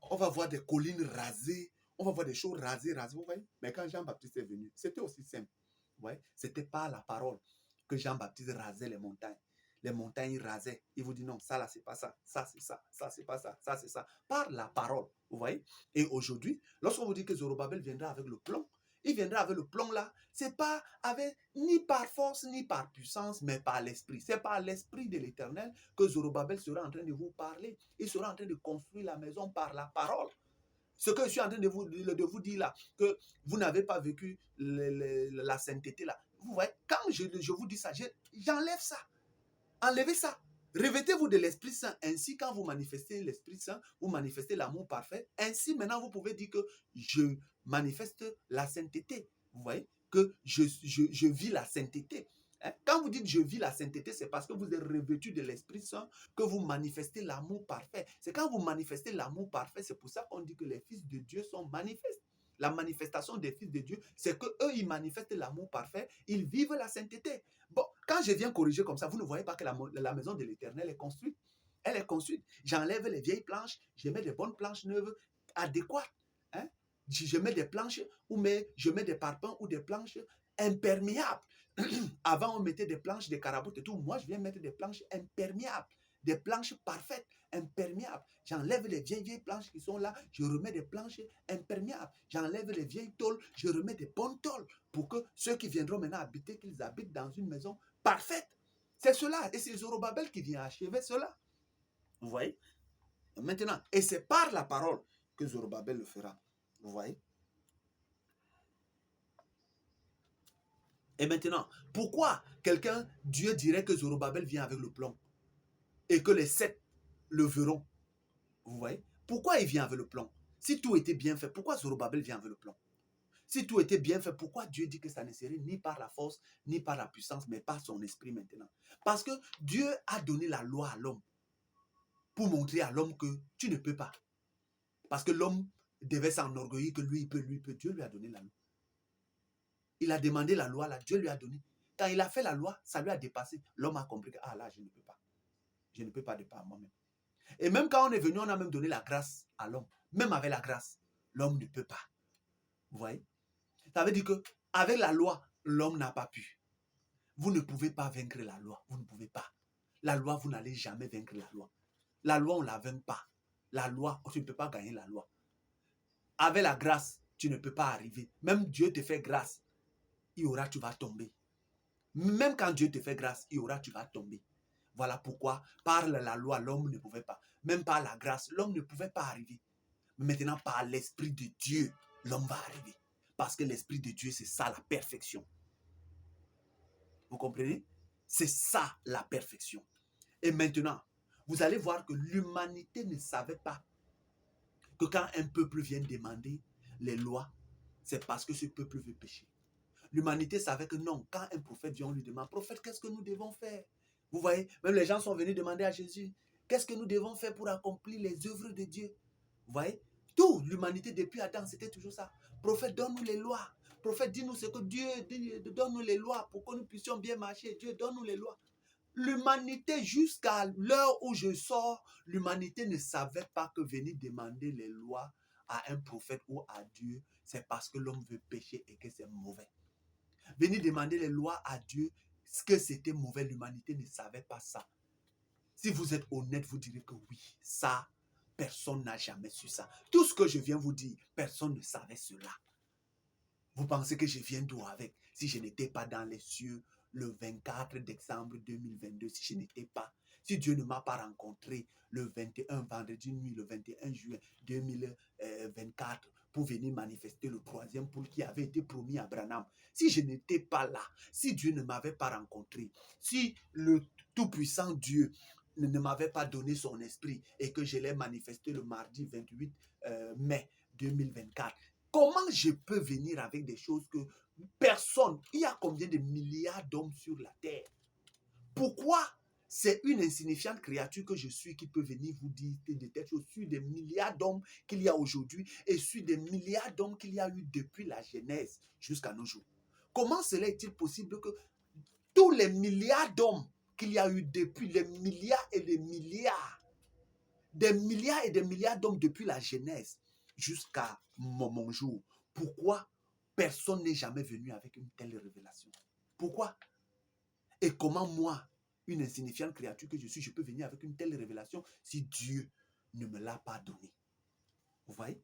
on va voir des collines rasées, on va voir des choses rasées, vous voyez? Mais quand Jean-Baptiste est venu, c'était aussi simple. Vous voyez? C'était par la parole que Jean-Baptiste rasait les montagnes. Les montagnes rasaient. Il vous dit non, ça là, c'est pas ça. Ça, c'est ça. Ça, c'est pas ça. Ça, c'est ça. Par la parole. Vous voyez? Et aujourd'hui, lorsqu'on vous dit que Zorobabel viendra avec le plomb, il viendra avec le plomb là, c'est pas avec ni par force ni par puissance, mais par l'esprit. C'est par l'esprit de l'Éternel que Zorobabel sera en train de vous parler. Il sera en train de construire la maison par la parole. Ce que je suis en train de vous dire là, que vous n'avez pas vécu la sainteté là. Vous voyez, quand je vous dis ça, j'enlève ça. Enlevez ça. Revêtez-vous de l'Esprit Saint. Ainsi, quand vous manifestez l'Esprit Saint, vous manifestez l'amour parfait. Ainsi, maintenant, vous pouvez dire que je manifeste la sainteté. Vous voyez que je vis la sainteté. Hein? Quand vous dites je vis la sainteté, c'est parce que vous êtes revêtu de l'Esprit Saint que vous manifestez l'amour parfait. C'est quand vous manifestez l'amour parfait, c'est pour ça qu'on dit que les fils de Dieu sont manifestes. La manifestation des fils de Dieu, c'est qu'eux, ils manifestent l'amour parfait, ils vivent la sainteté. Bon, quand je viens corriger comme ça, vous ne voyez pas que la maison de l'Éternel est construite. Elle est construite. J'enlève les vieilles planches, je mets des bonnes planches neuves, adéquates. Hein? Je mets des planches, je mets des parpaings ou des planches imperméables. Avant, on mettait des planches, des caraboutes et tout. Moi, je viens mettre des planches imperméables, des planches parfaites, imperméables. J'enlève les vieilles planches qui sont là, je remets des planches imperméables. J'enlève les vieilles tôles, je remets des bonnes tôles pour que ceux qui viendront maintenant habiter, qu'ils habitent dans une maison parfaite. C'est cela. Et c'est Zorobabel qui vient achever cela. Vous voyez? Maintenant, et c'est par la parole que Zorobabel le fera. Vous voyez? Et maintenant, pourquoi Dieu dirait que Zorobabel vient avec le plan et que les 7 le verront? Vous voyez? Pourquoi il vient avec le plan? Si tout était bien fait, pourquoi Zorobabel vient avec le plan? Si tout était bien fait, pourquoi Dieu dit que ça ne serait ni par la force, ni par la puissance, mais par son esprit maintenant? Parce que Dieu a donné la loi à l'homme pour montrer à l'homme que tu ne peux pas. Parce que l'homme devait s'enorgueillir que lui, il peut. Dieu lui a donné la loi. Il a demandé la loi, là, Dieu lui a donné. Quand il a fait la loi, ça lui a dépassé. L'homme a compris que, ah là, je ne peux pas. Je ne peux pas de par moi-même. Et même quand on est venu, on a même donné la grâce à l'homme. Même avec la grâce, l'homme ne peut pas. Vous voyez? Ça veut dire que avec la loi, l'homme n'a pas pu. Vous ne pouvez pas vaincre la loi. Vous ne pouvez pas. La loi, vous n'allez jamais vaincre la loi. La loi, on ne la vainc pas. La loi, tu ne peux pas gagner la loi. Avec la grâce, tu ne peux pas arriver. Même Dieu te fait grâce, il y aura, tu vas tomber. Même quand Dieu te fait grâce, il y aura, tu vas tomber. Voilà pourquoi, par la loi, l'homme ne pouvait pas. Même par la grâce, l'homme ne pouvait pas arriver. Maintenant, par l'Esprit de Dieu, l'homme va arriver. Parce que l'Esprit de Dieu, c'est ça la perfection. Vous comprenez? C'est ça la perfection. Et maintenant, vous allez voir que l'humanité ne savait pas que quand un peuple vient demander les lois, c'est parce que ce peuple veut pécher. L'humanité savait que non, quand un prophète vient, on lui demande, prophète, qu'est-ce que nous devons faire? Vous voyez, même les gens sont venus demander à Jésus, qu'est-ce que nous devons faire pour accomplir les œuvres de Dieu? Vous voyez, tout, l'humanité depuis Adam, c'était toujours ça. Prophète, donne-nous les lois. Prophète, dis-nous ce que Dieu dit, donne-nous les lois pour que nous puissions bien marcher. Dieu, donne-nous les lois. L'humanité, jusqu'à l'heure où je sors, l'humanité ne savait pas que venir demander les lois à un prophète ou à Dieu, c'est parce que l'homme veut pécher et que c'est mauvais. Venir demander les lois à Dieu, ce que c'était mauvais, l'humanité ne savait pas ça. Si vous êtes honnête, vous direz que oui, ça, personne n'a jamais su ça. Tout ce que je viens vous dire, personne ne savait cela. Vous pensez que je viens d'où avec? Si je n'étais pas dans les cieux le 24 décembre 2022, si je n'étais pas, si Dieu ne m'a pas rencontré le 21 vendredi nuit, le 21 juin 2024, pour venir manifester le troisième pôle qui avait été promis à Branham. Si je n'étais pas là, si Dieu ne m'avait pas rencontré, si le tout-puissant Dieu ne m'avait pas donné son esprit et que je l'ai manifesté le mardi 28 mai 2024, comment je peux venir avec des choses que personne, il y a combien de milliards d'hommes sur la terre? Pourquoi c'est une insignifiante créature que je suis qui peut venir vous dire des têtes choses sur des milliards d'hommes qu'il y a aujourd'hui et sur des milliards d'hommes qu'il y a eu depuis la Genèse jusqu'à nos jours? Comment cela est-il possible que tous les milliards d'hommes qu'il y a eu depuis, les milliards et des milliards d'hommes depuis la Genèse jusqu'à mon jour, pourquoi personne n'est jamais venu avec une telle révélation? Pourquoi? Et comment moi, une insignifiante créature que je suis, je peux venir avec une telle révélation si Dieu ne me l'a pas donné? Vous voyez?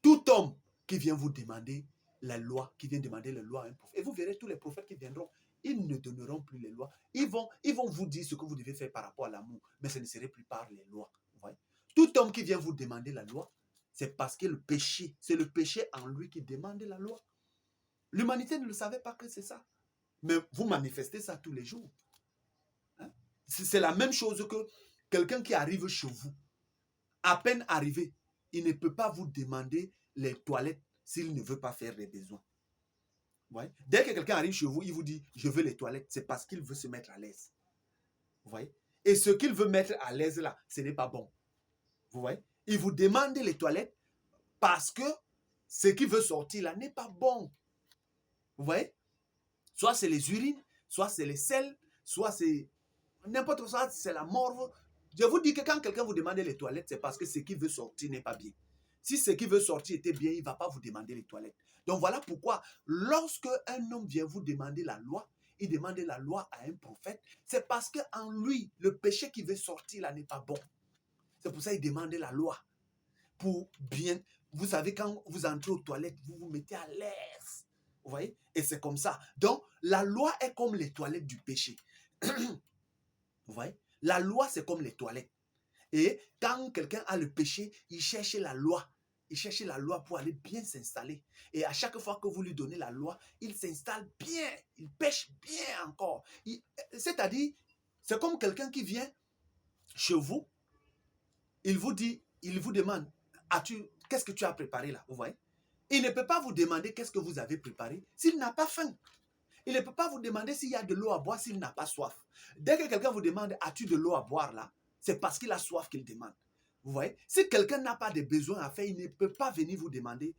Tout homme qui vient vous demander la loi, qui vient demander la loi à un prophète, et vous verrez tous les prophètes qui viendront, ils ne donneront plus les lois. Ils vont vous dire ce que vous devez faire par rapport à l'amour, mais ce ne serait plus par les lois. Vous voyez? Tout homme qui vient vous demander la loi, c'est parce que le péché, c'est le péché en lui qui demande la loi. L'humanité ne le savait pas que c'est ça. Mais vous manifestez ça tous les jours. Hein? C'est la même chose que quelqu'un qui arrive chez vous. À peine arrivé, il ne peut pas vous demander les toilettes s'il ne veut pas faire les besoins. Ouais. Dès que quelqu'un arrive chez vous, il vous dit « je veux les toilettes », c'est parce qu'il veut se mettre à l'aise. Vous voyez? Et ce qu'il veut mettre à l'aise là, ce n'est pas bon. Vous voyez? Il vous demande les toilettes parce que ce qu'il veut sortir là n'est pas bon. Vous voyez? Soit c'est les urines, soit c'est les selles, soit c'est n'importe quoi, c'est la morve. Je vous dis que quand quelqu'un vous demande les toilettes, c'est parce que ce qu'il veut sortir n'est pas bien. Si ce qu'il veut sortir était bien, il ne va pas vous demander les toilettes. Donc voilà pourquoi, lorsque un homme vient vous demander la loi, il demande la loi à un prophète, c'est parce qu'en lui, le péché qui veut sortir là n'est pas bon. C'est pour ça qu'il demande la loi. Pour bien, vous savez, quand vous entrez aux toilettes, vous vous mettez à l'aise. Vous voyez? Et c'est comme ça. Donc, la loi est comme les toilettes du péché. Vous voyez? La loi, c'est comme les toilettes. Et quand quelqu'un a le péché, il cherche la loi. Il cherche la loi pour aller bien s'installer. Et à chaque fois que vous lui donnez la loi, il s'installe bien. Il pêche bien encore. C'est-à-dire, c'est comme quelqu'un qui vient chez vous. Il vous dit, il vous demande, qu'est-ce que tu as préparé là? Vous voyez? Il ne peut pas vous demander qu'est-ce que vous avez préparé s'il n'a pas faim. Il ne peut pas vous demander s'il y a de l'eau à boire s'il n'a pas soif. Dès que quelqu'un vous demande, as-tu de l'eau à boire là? C'est parce qu'il a soif qu'il demande. Vous voyez? Si quelqu'un n'a pas de besoin à faire, il ne peut pas venir vous demander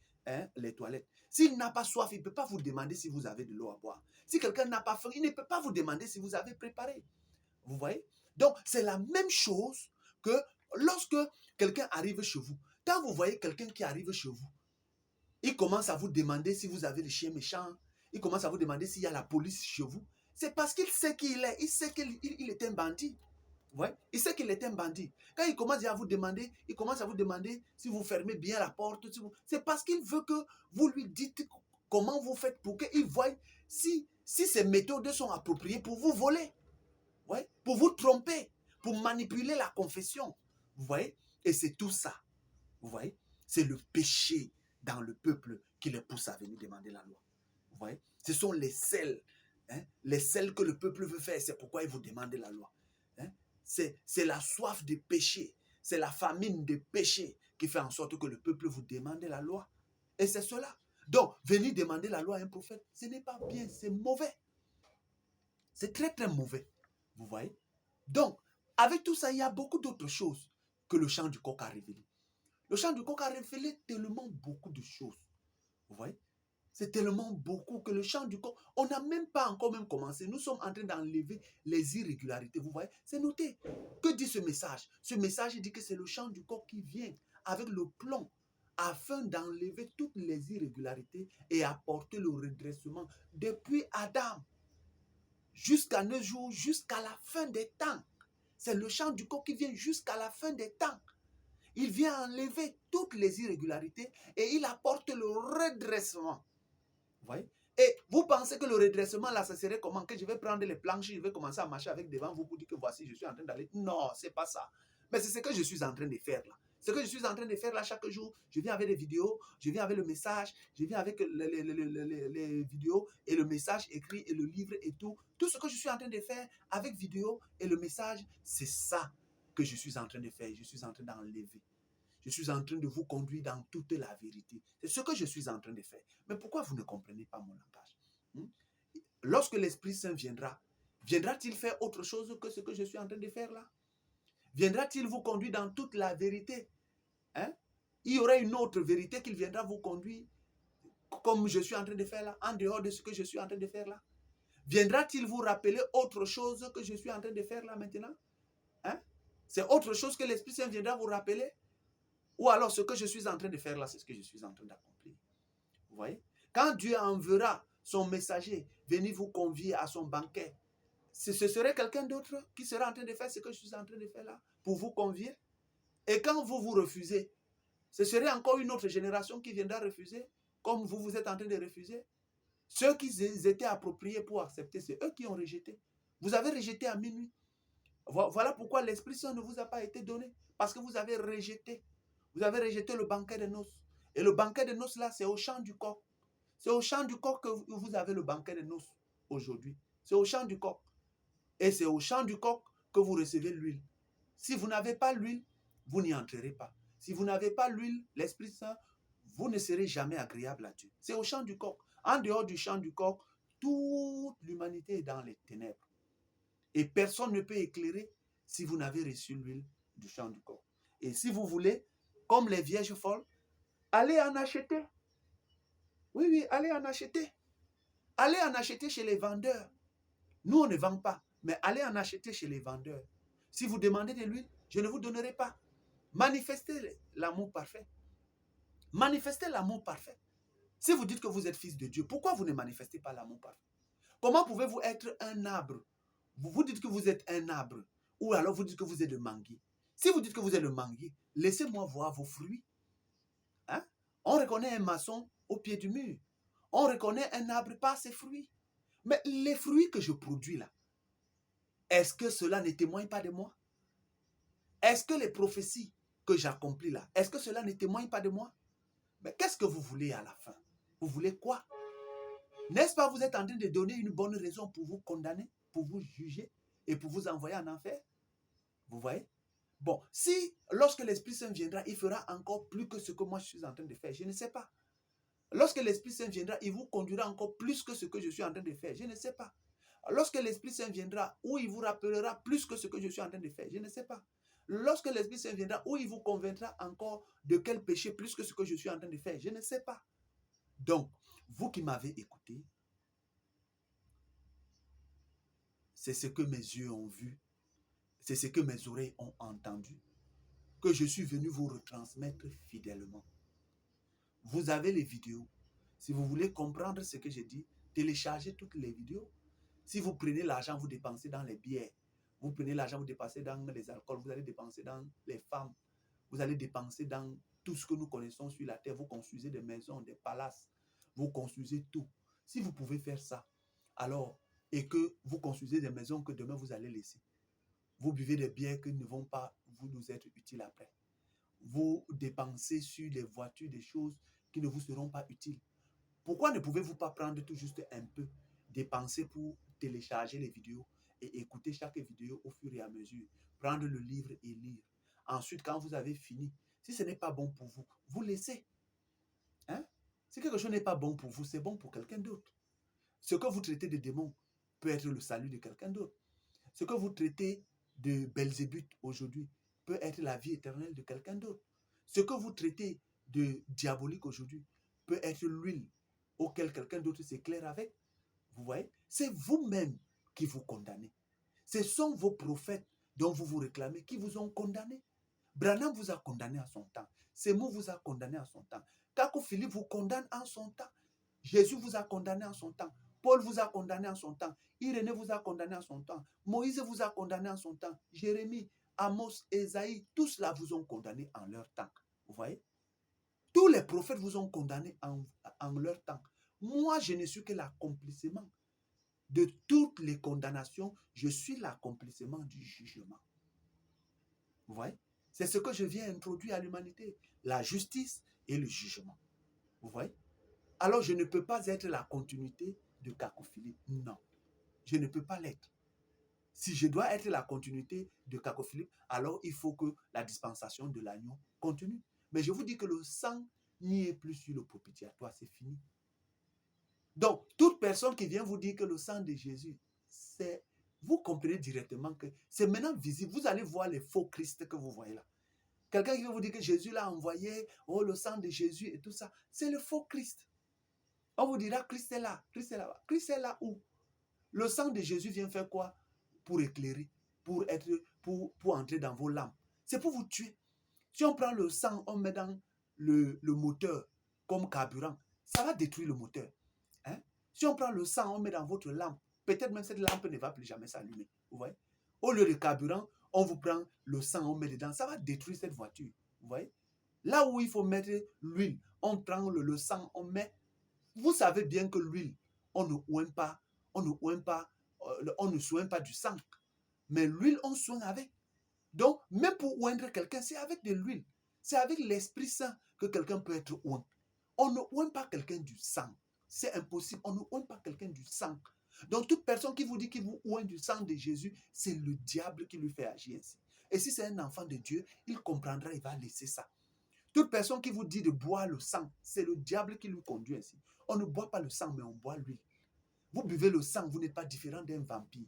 les toilettes. S'il n'a pas soif, il ne peut pas vous demander si vous avez de l'eau à boire. Si quelqu'un n'a pas faim, il ne peut pas vous demander si vous avez préparé. Vous voyez? Donc, c'est la même chose que lorsque quelqu'un arrive chez vous. Quand vous voyez quelqu'un qui arrive chez vous, il commence à vous demander si vous avez les chiens méchants. Il commence à vous demander s'il y a la police chez vous. C'est parce qu'il sait qui il est. Il sait qu'il est un bandit. Ouais. Il sait qu'il est un bandit. Quand il commence à vous demander, si vous fermez bien la porte. C'est parce qu'il veut que vous lui dites comment vous faites pour qu'il voie si ces méthodes sont appropriées pour vous voler. Ouais. Pour vous tromper. Pour manipuler la confession. Vous voyez? Et c'est tout ça. Vous voyez? C'est le péché dans le peuple qui les pousse à venir demander la loi. Vous voyez? Ce sont les selles. Les selles que le peuple veut faire. C'est pourquoi il vous demande la loi. C'est la soif de péché. C'est la famine de péché qui fait en sorte que le peuple vous demande la loi. Et c'est cela. Donc, venir demander la loi à un prophète, ce n'est pas bien, c'est mauvais. C'est très, très mauvais. Vous voyez? Donc, avec tout ça, il y a beaucoup d'autres choses que le chant du coq a révélé. Le chant du coq a révélé tellement beaucoup de choses. Vous voyez? C'est tellement beaucoup que le chant du coq, on n'a même pas encore même commencé. Nous sommes en train d'enlever les irrégularités. Vous voyez? C'est noté. Que dit ce message? Ce message dit que c'est le chant du coq qui vient avec le plan afin d'enlever toutes les irrégularités et apporter le redressement depuis Adam jusqu'à nos jours, jusqu'à la fin des temps. C'est le chant du coq qui vient jusqu'à la fin des temps. Il vient enlever toutes les irrégularités et il apporte le redressement. Vous voyez? Et vous pensez que le redressement, là, ça serait comment? Que je vais prendre les planches, je vais commencer à marcher avec devant vous pour dire que voici, je suis en train d'aller. Non, c'est pas ça. Mais c'est ce que je suis en train de faire là. Ce que je suis en train de faire là chaque jour, je viens avec les vidéos, je viens avec le message, je viens avec les vidéos et le message écrit et le livre et tout. Tout ce que je suis en train de faire avec vidéo et le message, c'est ça que je suis en train de faire. Je suis en train d'enlever. Je suis en train de vous conduire dans toute la vérité. C'est ce que je suis en train de faire. Mais pourquoi vous ne comprenez pas mon langage? Lorsque l'Esprit Saint viendra, viendra-t-il faire autre chose que ce que je suis en train de faire là? Viendra-t-il vous conduire dans toute la vérité? Il y aura une autre vérité qu'il viendra vous conduire comme je suis en train de faire là, en dehors de ce que je suis en train de faire là? Viendra-t-il vous rappeler autre chose que je suis en train de faire là maintenant? C'est autre chose que l'Esprit Saint viendra vous rappeler? Ou alors ce que je suis en train de faire là, c'est ce que je suis en train d'accomplir. Vous voyez? Quand Dieu enverra son messager venir vous convier à son banquet, ce serait quelqu'un d'autre qui sera en train de faire ce que je suis en train de faire là, pour vous convier. Et quand vous vous refusez, ce serait encore une autre génération qui viendra refuser, comme vous êtes en train de refuser. Ceux qui étaient appropriés pour accepter, c'est eux qui ont rejeté. Vous avez rejeté à minuit. Voilà pourquoi l'Esprit Saint ne vous a pas été donné, parce que vous avez rejeté. Vous avez rejeté le banquet de noces. Et le banquet de noces là, c'est au chant du coq. C'est au chant du coq que vous avez le banquet de noces aujourd'hui. C'est au chant du coq. Et c'est au chant du coq que vous recevez l'huile. Si vous n'avez pas l'huile, vous n'y entrerez pas. Si vous n'avez pas l'huile, l'Esprit Saint, vous ne serez jamais agréable à Dieu. C'est au champ du coq. En dehors du champ du coq, toute l'humanité est dans les ténèbres. Et personne ne peut éclairer si vous n'avez reçu l'huile du champ du coq. Et si vous voulez, comme les vierges folles, allez en acheter. Oui, oui, allez en acheter. Allez en acheter chez les vendeurs. Nous, on ne vend pas, mais allez en acheter chez les vendeurs. Si vous demandez de l'huile, je ne vous donnerai pas. Manifestez l'amour parfait. Manifestez l'amour parfait. Si vous dites que vous êtes fils de Dieu, pourquoi vous ne manifestez pas l'amour parfait? Comment pouvez-vous être un arbre? Vous dites que vous êtes un arbre, ou alors vous dites que vous êtes le manguier. Si vous dites que vous êtes le manguier, laissez-moi voir vos fruits. Hein? On reconnaît un maçon au pied du mur. On reconnaît un arbre par ses fruits. Mais les fruits que je produis là, est-ce que cela ne témoigne pas de moi? Est-ce que les prophéties que j'accomplis là, est-ce que cela ne témoigne pas de moi? Mais qu'est-ce que vous voulez à la fin? Vous voulez quoi? N'est-ce pas, vous êtes en train de donner une bonne raison pour vous condamner, pour vous juger et pour vous envoyer en enfer? Vous voyez? Bon, si lorsque l'Esprit Saint viendra, il fera encore plus que ce que moi je suis en train de faire, je ne sais pas. Lorsque l'Esprit Saint viendra, il vous conduira encore plus que ce que je suis en train de faire, je ne sais pas. Lorsque l'Esprit Saint viendra, où il vous rappellera plus que ce que je suis en train de faire, je ne sais pas. Lorsque l'Esprit Saint viendra, où il vous convaincra encore de quel péché plus que ce que je suis en train de faire, je ne sais pas. Donc, vous qui m'avez écouté, c'est ce que mes yeux ont vu, c'est ce que mes oreilles ont entendu, que je suis venu vous retransmettre fidèlement. Vous avez les vidéos. Si vous voulez comprendre ce que j'ai dit, téléchargez toutes les vidéos. Si vous prenez l'argent, vous dépensez dans les bières. Vous prenez l'argent, vous dépensez dans les alcools. Vous allez dépenser dans les femmes. Vous allez dépenser dans tout ce que nous connaissons sur la terre. Vous construisez des maisons, des palaces. Vous construisez tout. Si vous pouvez faire ça, alors, et que vous construisez des maisons que demain vous allez laisser. Vous buvez des bières qui ne vont pas vous être utiles après. Vous dépensez sur les voitures des choses qui ne vous seront pas utiles. Pourquoi ne pouvez-vous pas prendre tout juste un peu, dépenser pour télécharger les vidéos et écouter chaque vidéo au fur et à mesure, prendre le livre et lire. Ensuite, quand vous avez fini, si ce n'est pas bon pour vous, vous laissez. Hein? Si quelque chose n'est pas bon pour vous, c'est bon pour quelqu'un d'autre. Ce que vous traitez de démon peut être le salut de quelqu'un d'autre. Ce que vous traitez de Belzébuth aujourd'hui peut être la vie éternelle de quelqu'un d'autre. Ce que vous traitez de diabolique aujourd'hui peut être l'huile auquel quelqu'un d'autre s'éclaire avec. Vous voyez? C'est vous-même qui vous condamnez. Ce sont vos prophètes dont vous vous réclamez qui vous ont condamné. Branham vous a condamné à son temps. Semo vous a condamné à son temps. Kako Philippe vous condamne en son temps. Jésus vous a condamné en son temps. Paul vous a condamné en son temps. Irénée vous a condamné en son temps. Moïse vous a condamné en son temps. Jérémie, Amos, Ésaïe, tous cela vous ont condamné en leur temps. Vous voyez? Tous les prophètes vous ont condamné en leur temps. Moi, je ne suis que l'accomplissement de toutes les condamnations. Je suis l'accomplissement du jugement. Vous voyez? C'est ce que je viens introduire à l'humanité. La justice et le jugement. Vous voyez? Alors, je ne peux pas être la continuité de Kako Philippe. Non, je ne peux pas l'être. Si je dois être la continuité de Kako Philippe, alors il faut que la dispensation de l'agneau continue. Mais je vous dis que le sang n'y est plus sur le propitiatoire, c'est fini. Donc, toute personne qui vient vous dire que le sang de Jésus, c'est... Vous comprenez directement que c'est maintenant visible. Vous allez voir les faux Christ que vous voyez là. Quelqu'un qui va vous dire que Jésus l'a envoyé, oh le sang de Jésus et tout ça, c'est le faux Christ. On vous dira, Christ est là, Christ est là-bas. Christ est là où? Le sang de Jésus vient faire quoi? Pour éclairer, pour entrer dans vos lampes. C'est pour vous tuer. Si on prend le sang, on met dans le moteur comme carburant, ça va détruire le moteur. Hein? Si on prend le sang, on met dans votre lampe, peut-être même cette lampe ne va plus jamais s'allumer. Vous voyez? Au lieu de carburant, on vous prend le sang, on met dedans, ça va détruire cette voiture. Vous voyez? Là où il faut mettre l'huile, on prend le sang, on met. Vous savez bien que l'huile, on ne oint pas, on ne soigne pas du sang. Mais l'huile, on soigne avec. Donc, même pour oindre quelqu'un, c'est avec de l'huile. C'est avec l'Esprit Saint que quelqu'un peut être oint. On ne oint pas quelqu'un du sang. C'est impossible. On ne oint pas quelqu'un du sang. Donc, toute personne qui vous dit qu'il vous oint du sang de Jésus, c'est le diable qui lui fait agir ainsi. Et si c'est un enfant de Dieu, il comprendra, il va laisser ça. Toute personne qui vous dit de boire le sang, c'est le diable qui lui conduit ainsi. On ne boit pas le sang, mais on boit l'huile. Vous buvez le sang, vous n'êtes pas différent d'un vampire.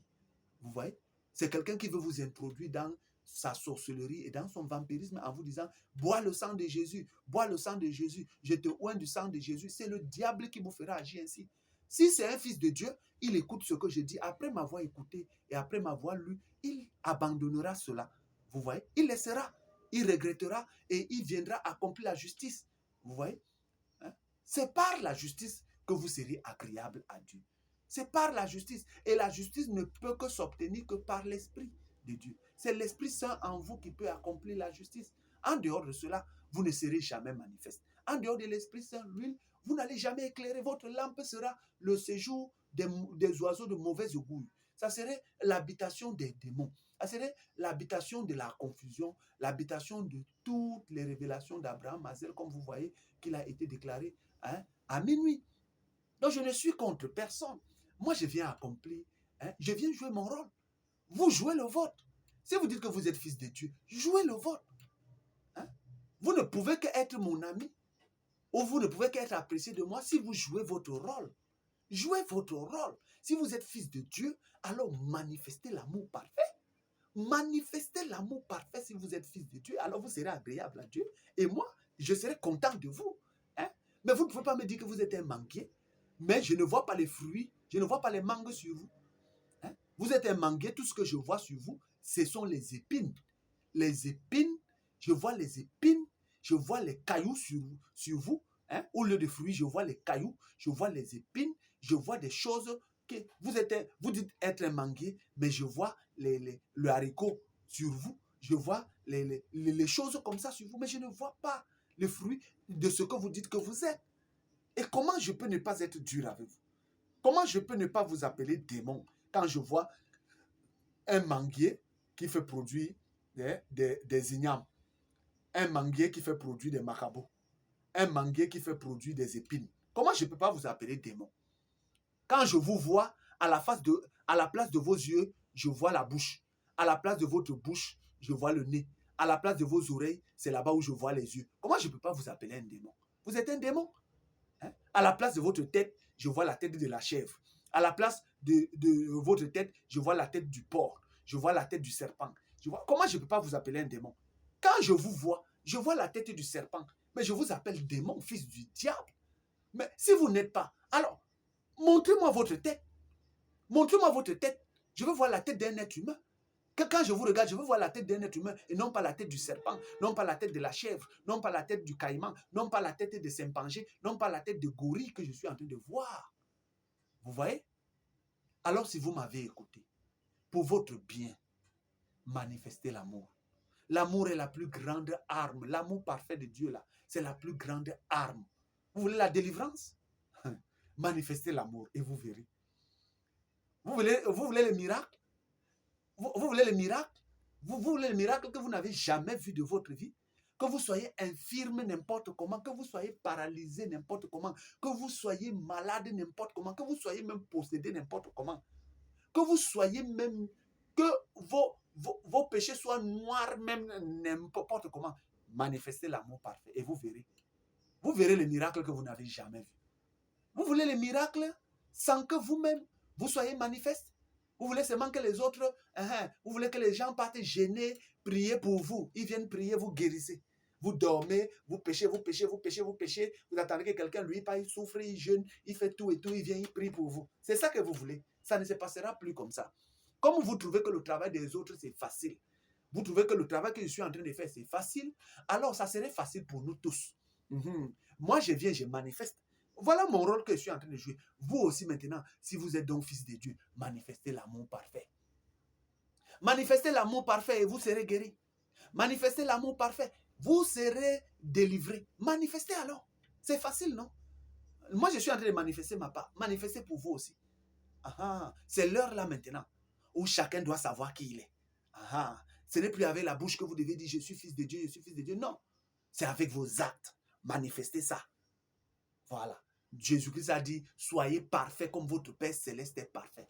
Vous voyez? C'est quelqu'un qui veut vous introduire dans sa sorcellerie et dans son vampirisme en vous disant « Bois le sang de Jésus, bois le sang de Jésus, je te oins du sang de Jésus. » C'est le diable qui vous fera agir ainsi. Si c'est un fils de Dieu, il écoute ce que je dis. Après m'avoir écouté et après m'avoir lu, il abandonnera cela. Vous voyez? Il laissera, il regrettera et il viendra accomplir la justice. Vous voyez? Hein? C'est par la justice que vous serez agréable à Dieu. C'est par la justice. Et la justice ne peut que s'obtenir que par l'Esprit de Dieu. C'est l'Esprit Saint en vous qui peut accomplir la justice. En dehors de cela, vous ne serez jamais manifeste. En dehors de l'Esprit Saint, l'huile, vous n'allez jamais éclairer. Votre lampe sera le séjour des oiseaux de mauvaise augure. Ça serait l'habitation des démons. Ça serait l'habitation de la confusion, l'habitation de toutes les révélations d'Abraham, Azel, comme vous voyez, qu'il a été déclaré à minuit. Donc je ne suis contre personne. Moi, je viens accomplir, je viens jouer mon rôle. Vous jouez le vôtre. Si vous dites que vous êtes fils de Dieu, jouez le vôtre. Hein? Vous ne pouvez qu'être mon ami ou vous ne pouvez qu'être apprécié de moi si vous jouez votre rôle. Jouez votre rôle. Si vous êtes fils de Dieu, alors manifestez l'amour parfait. Manifestez l'amour parfait si vous êtes fils de Dieu. Alors vous serez agréable à Dieu. Et moi, je serai content de vous. Hein? Mais vous ne pouvez pas me dire que vous êtes un manguier. Mais je ne vois pas les fruits, je ne vois pas les mangues sur vous. Hein? Vous êtes un manguier, tout ce que je vois sur vous, ce sont les épines. Les épines, je vois les épines, je vois les cailloux sur vous. Hein? Au lieu de fruits, je vois les cailloux, je vois les épines, je vois des choses que vous dites être un manguier, mais je vois le haricot sur vous, je vois les choses comme ça sur vous, mais je ne vois pas les fruits de ce que vous dites que vous êtes. Et comment je peux ne pas être dur avec vous? Comment je peux ne pas vous appeler démon quand je vois un manguier qui fait produire des ignames, un manguier qui fait produire des macabos, un manguier qui fait produire des épines? Comment je ne peux pas vous appeler démon? Quand je vous vois, à la place de vos yeux, je vois la bouche. À la place de votre bouche, je vois le nez. À la place de vos oreilles, c'est là-bas où je vois les yeux. Comment je ne peux pas vous appeler un démon? Vous êtes un démon. Hein? À la place de votre tête, je vois la tête de la chèvre. À la place de votre tête, je vois la tête du porc. Je vois la tête du serpent. Comment je ne peux pas vous appeler un démon? Quand je vous vois, je vois la tête du serpent. Mais je vous appelle démon, fils du diable. Mais si vous n'êtes pas, alors, montrez-moi votre tête. Montrez-moi votre tête. Je veux voir la tête d'un être humain. Quand je vous regarde, je veux voir la tête d'un être humain et non pas la tête du serpent, non pas la tête de la chèvre, non pas la tête du caïman, non pas la tête de Saint-Pangé, non pas la tête de gorille que je suis en train de voir. Vous voyez? Alors si vous m'avez écouté, pour votre bien, manifestez l'amour. L'amour est la plus grande arme. L'amour parfait de Dieu, là, c'est la plus grande arme. Vous voulez la délivrance? Manifestez l'amour et vous verrez. Vous voulez le miracle? Vous voulez le miracle? Vous voulez le miracle que vous n'avez jamais vu de votre vie? Que vous soyez infirme n'importe comment, que vous soyez paralysé n'importe comment, que vous soyez malade n'importe comment, que vous soyez même possédé n'importe comment, que vous soyez même, que vos péchés soient noirs même n'importe comment. Manifestez l'amour parfait et vous verrez. Vous verrez le miracle que vous n'avez jamais vu. Vous voulez le miracle sans que vous-même, vous soyez manifeste? Vous voulez seulement que les autres, vous voulez que les gens partent gêner, prier pour vous. Ils viennent prier, vous guérissez. Vous dormez, vous péchez, vous péchez, vous péchez, vous péchez. Vous attendez que quelqu'un, lui, pas, il souffre, il jeûne, il fait tout et tout, il vient, il prie pour vous. C'est ça que vous voulez. Ça ne se passera plus comme ça. Comme vous trouvez que le travail des autres, c'est facile. Vous trouvez que le travail que je suis en train de faire, c'est facile. Alors, ça serait facile pour nous tous. Moi, je viens, je manifeste. Voilà mon rôle que je suis en train de jouer. Vous aussi maintenant, si vous êtes donc fils de Dieu, manifestez l'amour parfait. Manifestez l'amour parfait et vous serez guéri. Manifestez l'amour parfait, vous serez délivré. Manifestez alors. C'est facile, non? Moi, je suis en train de manifester ma part. Manifestez pour vous aussi. C'est l'heure là maintenant où chacun doit savoir qui il est. Ce n'est plus avec la bouche que vous devez dire je suis fils de Dieu, je suis fils de Dieu. Non, c'est avec vos actes. Manifestez ça. Voilà. Jésus-Christ a dit, soyez parfaits comme votre Père céleste est parfait.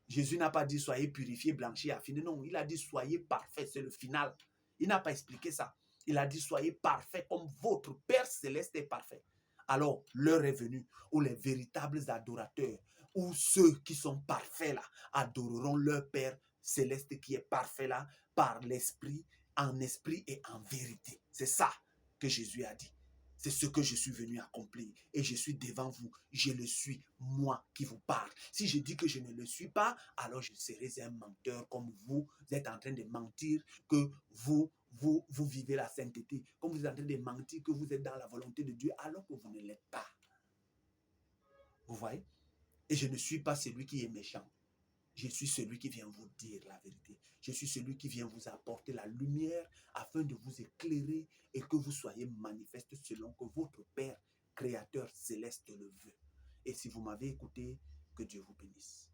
Jésus n'a pas dit, soyez purifiés, blanchis, affinés. Non, il a dit, soyez parfaits, c'est le final. Il n'a pas expliqué ça. Il a dit, soyez parfaits comme votre Père céleste est parfait. Alors, l'heure est venue où les véritables adorateurs, où ceux qui sont parfaits là, adoreront leur Père céleste qui est parfait là, par l'esprit, en esprit et en vérité. C'est ça que Jésus a dit. C'est ce que je suis venu accomplir. Et je suis devant vous. Je le suis, moi qui vous parle. Si je dis que je ne le suis pas, alors je serai un menteur comme vous. Vous êtes en train de mentir que vous vivez la sainteté. Comme vous êtes en train de mentir que vous êtes dans la volonté de Dieu, alors que vous ne l'êtes pas. Vous voyez? Et je ne suis pas celui qui est méchant. Je suis celui qui vient vous dire la vérité. Je suis celui qui vient vous apporter la lumière afin de vous éclairer et que vous soyez manifeste selon que votre Père créateur céleste le veut. Et si vous m'avez écouté, que Dieu vous bénisse.